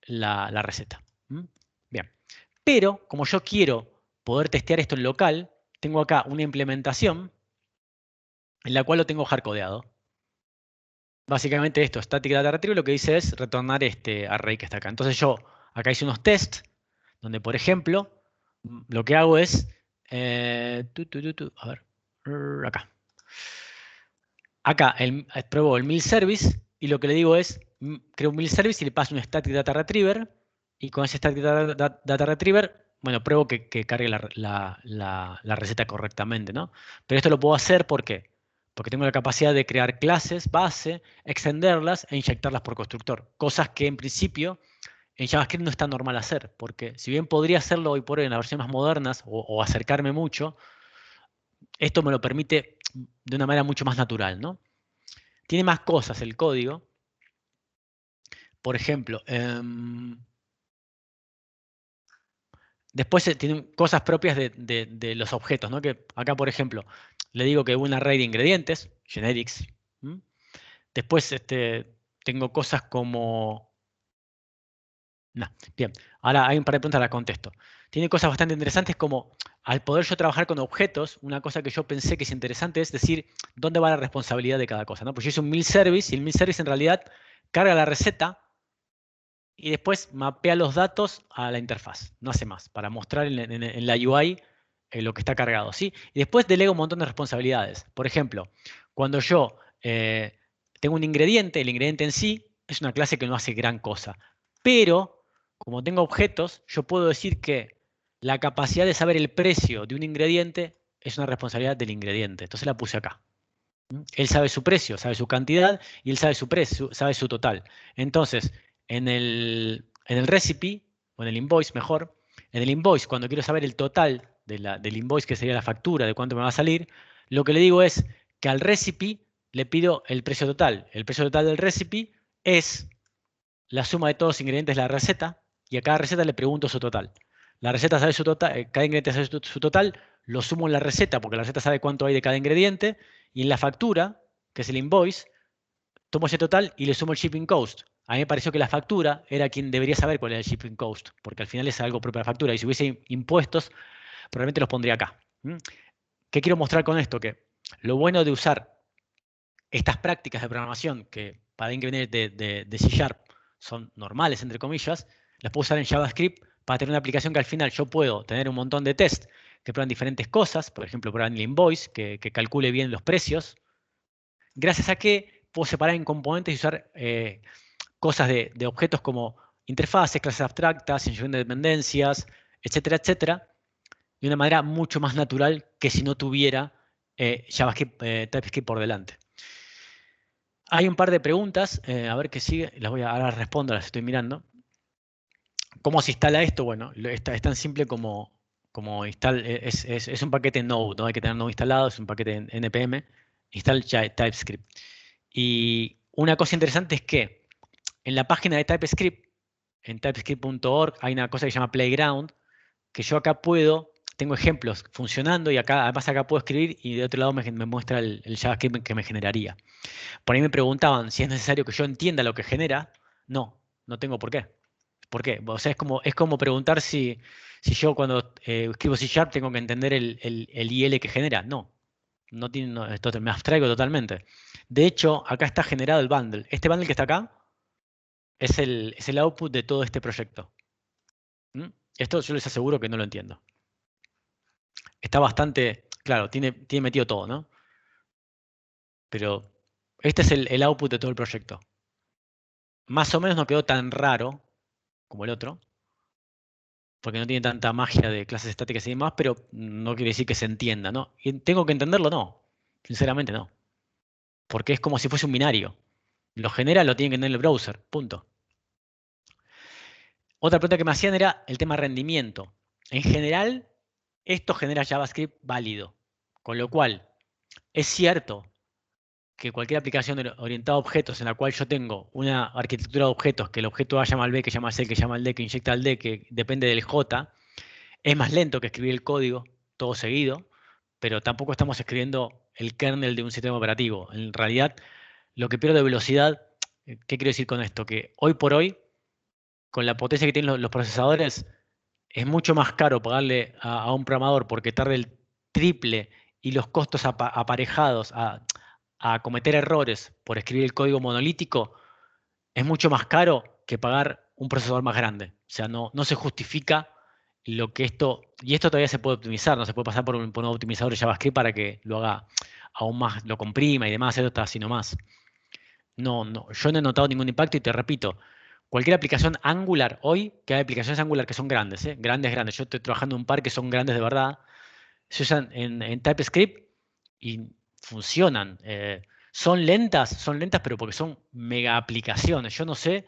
la receta. Bien. Pero, como yo quiero poder testear esto en local, tengo acá una implementación en la cual lo tengo hardcodeado. Básicamente esto, static data retriever, lo que dice es retornar este array que está acá. Entonces yo acá hice unos tests donde, por ejemplo, lo que hago es, a ver, acá. Acá pruebo el mail service y lo que le digo es, creo un mail service y le paso un static data retriever y con ese static data retriever, bueno, pruebo que cargue la receta correctamente, ¿no? Pero esto lo puedo hacer, ¿por qué? porque tengo la capacidad de crear clases base, extenderlas e inyectarlas por constructor. Cosas que en principio en JavaScript no es tan normal hacer, porque si bien podría hacerlo hoy por hoy en las versiones más modernas o acercarme mucho, esto me lo permite de una manera mucho más natural, ¿no? Tiene más cosas el código. Por ejemplo, después tiene cosas propias de los objetos, ¿no? Que acá, por ejemplo, le digo que un array de ingredientes, generics. Después tengo cosas como... No, bien. Ahora hay un par de preguntas, las contesto. Tiene cosas bastante interesantes como, al poder yo trabajar con objetos, una cosa que yo pensé que es interesante es decir, dónde va la responsabilidad de cada cosa, ¿no? Pues yo hice un milk service y el milk service en realidad carga la receta y después mapea los datos a la interfaz. No hace más, para mostrar en la UI lo que está cargado, ¿sí? Y después delega un montón de responsabilidades. Por ejemplo, cuando yo tengo un ingrediente, el ingrediente en sí es una clase que no hace gran cosa. Pero, como tengo objetos, yo puedo decir que la capacidad de saber el precio de un ingrediente es una responsabilidad del ingrediente. Entonces la puse acá. Él sabe su precio, sabe su cantidad y él sabe su precio, sabe su total. Entonces, en el recipe, o en el invoice mejor, en el invoice, cuando quiero saber el total del invoice, que sería la factura de cuánto me va a salir, lo que le digo es que al recipe le pido el precio total. El precio total del recipe es la suma de todos los ingredientes de la receta y a cada receta le pregunto su total. La receta sabe su total, cada ingrediente sabe su total, lo sumo en la receta porque la receta sabe cuánto hay de cada ingrediente y en la factura, que es el invoice, tomo ese total y le sumo el shipping cost. A mí me pareció que la factura era quien debería saber cuál era el shipping cost, porque al final es algo propio de la factura y si hubiese impuestos, probablemente los pondría acá. ¿Qué quiero mostrar con esto? Que lo bueno de usar estas prácticas de programación que para alguien que viene de C# son normales, entre comillas, las puedo usar en JavaScript para tener una aplicación que al final yo puedo tener un montón de tests que prueban diferentes cosas, por ejemplo, prueban el invoice, que calcule bien los precios, gracias a que puedo separar en componentes y usar cosas de objetos como interfaces, clases abstractas, inyección de dependencias, etcétera, etcétera, de una manera mucho más natural que si no tuviera JavaScript, TypeScript por delante. Hay un par de preguntas, a ver qué sigue, las voy a ahora respondo, las estoy mirando. ¿Cómo se instala esto? Bueno, es tan simple como es un paquete Node, ¿no? Hay que tener Node instalado, es un paquete en NPM, install TypeScript. Y una cosa interesante es que en la página de TypeScript, en typescript.org, hay una cosa que se llama Playground, que yo acá tengo ejemplos funcionando y además acá puedo escribir y de otro lado me muestra el JavaScript que me generaría. Por ahí me preguntaban si es necesario que yo entienda lo que genera. No, no tengo por qué. ¿Por qué? O sea, es como preguntar si yo cuando escribo C# tengo que entender el IL que genera. No, me abstraigo totalmente. De hecho, acá está generado el bundle. Este bundle que está acá es el output de todo este proyecto. Esto yo les aseguro que no lo entiendo. Está bastante, claro, tiene metido todo, ¿no? Pero este es el output de todo el proyecto. Más o menos no quedó tan raro como el otro, porque no tiene tanta magia de clases estáticas y demás, pero no quiere decir que se entienda, ¿no? ¿Y tengo que entenderlo? No, sinceramente no. Porque es como si fuese un binario. Lo genera, lo tiene que entender el browser, punto. Otra pregunta que me hacían era el tema rendimiento. En general, esto genera JavaScript válido, con lo cual es cierto que cualquier aplicación orientada a objetos en la cual yo tengo una arquitectura de objetos, que el objeto A llama al B, que llama al C, que llama al D, que inyecta al D, que depende del J, es más lento que escribir el código todo seguido, pero tampoco estamos escribiendo el kernel de un sistema operativo. En realidad, lo que pierdo de velocidad, ¿qué quiero decir con esto? Que hoy por hoy, con la potencia que tienen los procesadores, es mucho más caro pagarle a un programador porque tarde el triple y los costos aparejados a cometer errores por escribir el código monolítico es mucho más caro que pagar un procesador más grande. O sea, no se justifica lo que esto, y esto todavía se puede optimizar, no se puede pasar por un optimizador de JavaScript para que lo haga aún más, lo comprima y demás, eso está así nomás. No, yo no he notado ningún impacto y te repito, cualquier aplicación Angular hoy, que hay aplicaciones Angular que son grandes, grandes. Yo estoy trabajando en un par que son grandes de verdad, se usan en TypeScript y funcionan. Son lentas, pero porque son mega aplicaciones. Yo no sé,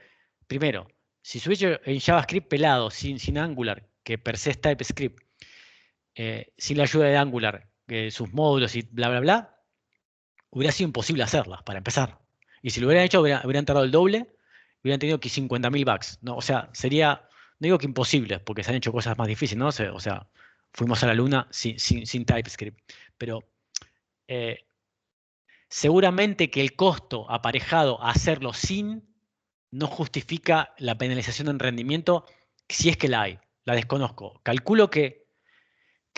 primero, si se hubiese hecho en JavaScript pelado, sin Angular, que per se es TypeScript, sin la ayuda de Angular, sus módulos y bla, bla, bla, hubiera sido imposible hacerlas, para empezar. Y si lo hubieran hecho, hubieran tardado el doble, hubieran tenido que 50.000 bugs. ¿No? O sea, sería, no digo que imposible, porque se han hecho cosas más difíciles, ¿no? O sea, fuimos a la luna sin TypeScript. Pero eh, seguramente que el costo aparejado a hacerlo sin no justifica la penalización en rendimiento si es que la hay. La desconozco. Calculo que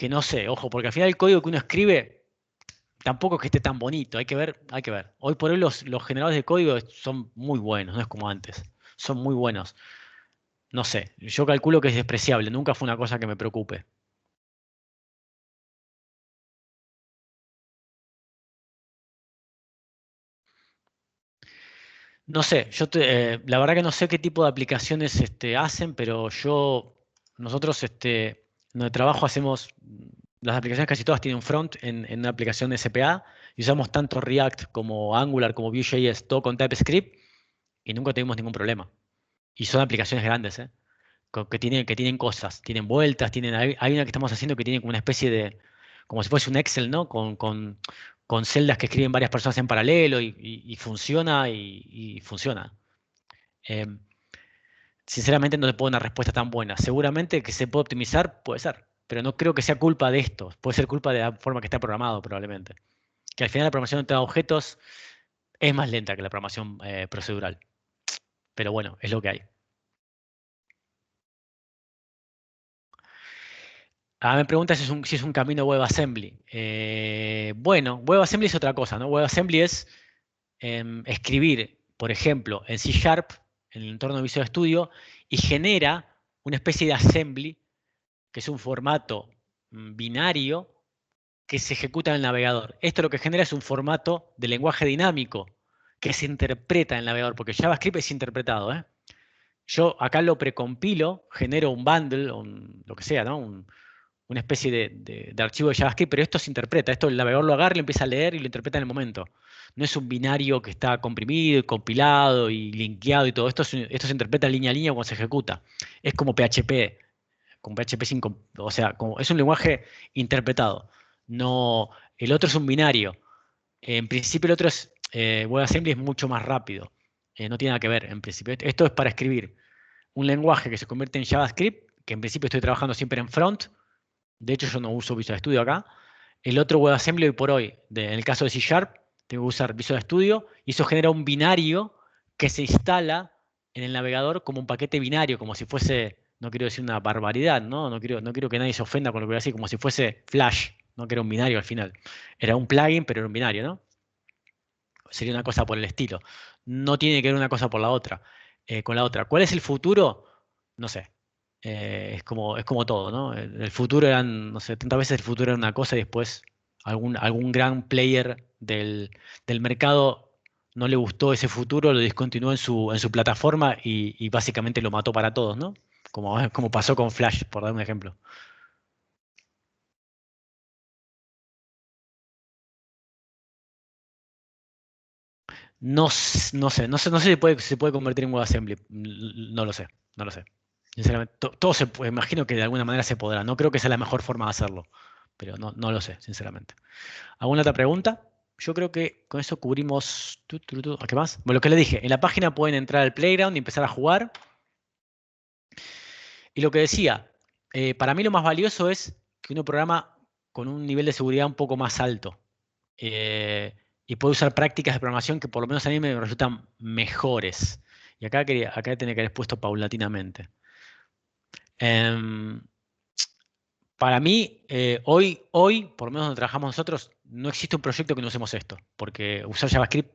no sé, ojo, porque al final el código que uno escribe tampoco es que esté tan bonito, hay que ver, hay que ver. Hoy por hoy los generadores de código son muy buenos, no es como antes. Son muy buenos. No sé, yo calculo que es despreciable, nunca fue una cosa que me preocupe. No sé, la verdad que no sé qué tipo de aplicaciones hacen, pero nosotros donde trabajo hacemos, las aplicaciones casi todas tienen un front en una aplicación SPA y usamos tanto React como Angular como Vue.js, todo con TypeScript y nunca tuvimos ningún problema. Y son aplicaciones grandes, ¿eh? Que tienen cosas, tienen vueltas, hay una que estamos haciendo que tiene como una especie de, como si fuese un Excel, ¿no? Con celdas que escriben varias personas en paralelo y funciona y funciona. Eh, Sinceramente no te puedo dar una respuesta tan buena. Seguramente que se puede optimizar, puede ser, pero no creo que sea culpa de esto. Puede ser culpa de la forma que está programado probablemente. Que al final la programación de objetos es más lenta que la programación procedural. Pero bueno, es lo que hay. Me pregunta si es un camino WebAssembly. Bueno, WebAssembly es otra cosa, ¿no? WebAssembly es escribir, por ejemplo, en C Sharp, en el entorno de Visual Studio, y genera una especie de assembly, que es un formato binario que se ejecuta en el navegador. Esto lo que genera es un formato de lenguaje dinámico que se interpreta en el navegador, porque JavaScript es interpretado, ¿eh? Yo acá lo precompilo, genero un bundle, lo que sea, ¿no? Una especie de archivo de JavaScript, pero esto se interpreta, esto el navegador lo agarra, lo empieza a leer y lo interpreta en el momento. No es un binario que está comprimido y compilado y linkeado y todo. Esto se interpreta línea a línea cuando se ejecuta. Es como PHP, con PHP 5, o sea, es un lenguaje interpretado. No, el otro es un binario. En principio el otro WebAssembly es mucho más rápido. No tiene nada que ver, en principio. Esto es para escribir un lenguaje que se convierte en JavaScript, que en principio estoy trabajando siempre en front. De hecho, yo no uso Visual Studio acá. El otro WebAssembly hoy por hoy, en el caso de C Sharp, tengo que usar Visual Studio y eso genera un binario que se instala en el navegador como un paquete binario, como si fuese, no quiero decir una barbaridad, ¿no? No quiero que nadie se ofenda con lo que voy a decir, como si fuese Flash, no que era un binario al final. Era un plugin, pero era un binario, ¿no? Sería una cosa por el estilo. No tiene que ver una cosa por la otra, con la otra. ¿Cuál es el futuro? No sé. Es como todo, ¿no? El futuro eran, no sé, tantas veces el futuro era una cosa y después algún gran player del mercado no le gustó ese futuro, lo discontinuó en su plataforma y básicamente lo mató para todos, ¿no? Como pasó con Flash, por dar un ejemplo. No sé si se puede convertir en WebAssembly. No lo sé, no lo sé. Sinceramente, todo imagino que de alguna manera se podrá. No creo que sea la mejor forma de hacerlo, pero no lo sé, sinceramente. ¿Alguna otra pregunta? Yo creo que con eso cubrimos. ¿A qué más? Bueno, lo que le dije, en la página pueden entrar al Playground y empezar a jugar. Y lo que decía, para mí lo más valioso es que uno programa con un nivel de seguridad un poco más alto. Y puede usar prácticas de programación que por lo menos a mí me resultan mejores. Y acá tiene que haber puesto paulatinamente. Em, para mí, hoy, por lo menos donde trabajamos nosotros, no existe un proyecto que no usemos esto, porque usar JavaScript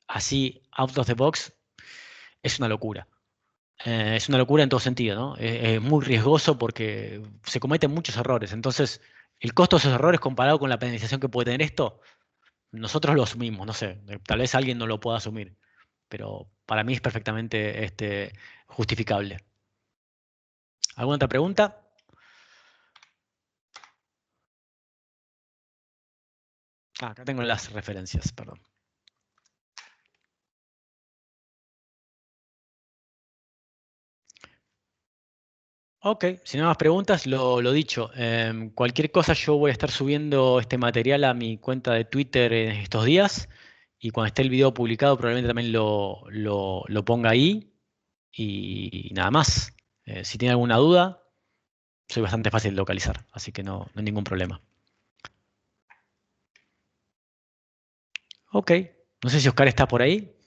así, out of the box, es una locura. Es una locura en todo sentido, ¿no? Es muy riesgoso porque se cometen muchos errores. Entonces, el costo de esos errores comparado con la penalización que puede tener esto, nosotros lo asumimos, no sé, tal vez alguien no lo pueda asumir, pero para mí es perfectamente justificable. ¿Alguna otra pregunta? Acá tengo las referencias, perdón. Ok, si no hay más preguntas, lo dicho. Cualquier cosa yo voy a estar subiendo este material a mi cuenta de Twitter en estos días y cuando esté el video publicado probablemente también lo ponga ahí y nada más. Si tiene alguna duda, soy bastante fácil de localizar, así que no hay ningún problema. Ok, no sé si Oscar está por ahí.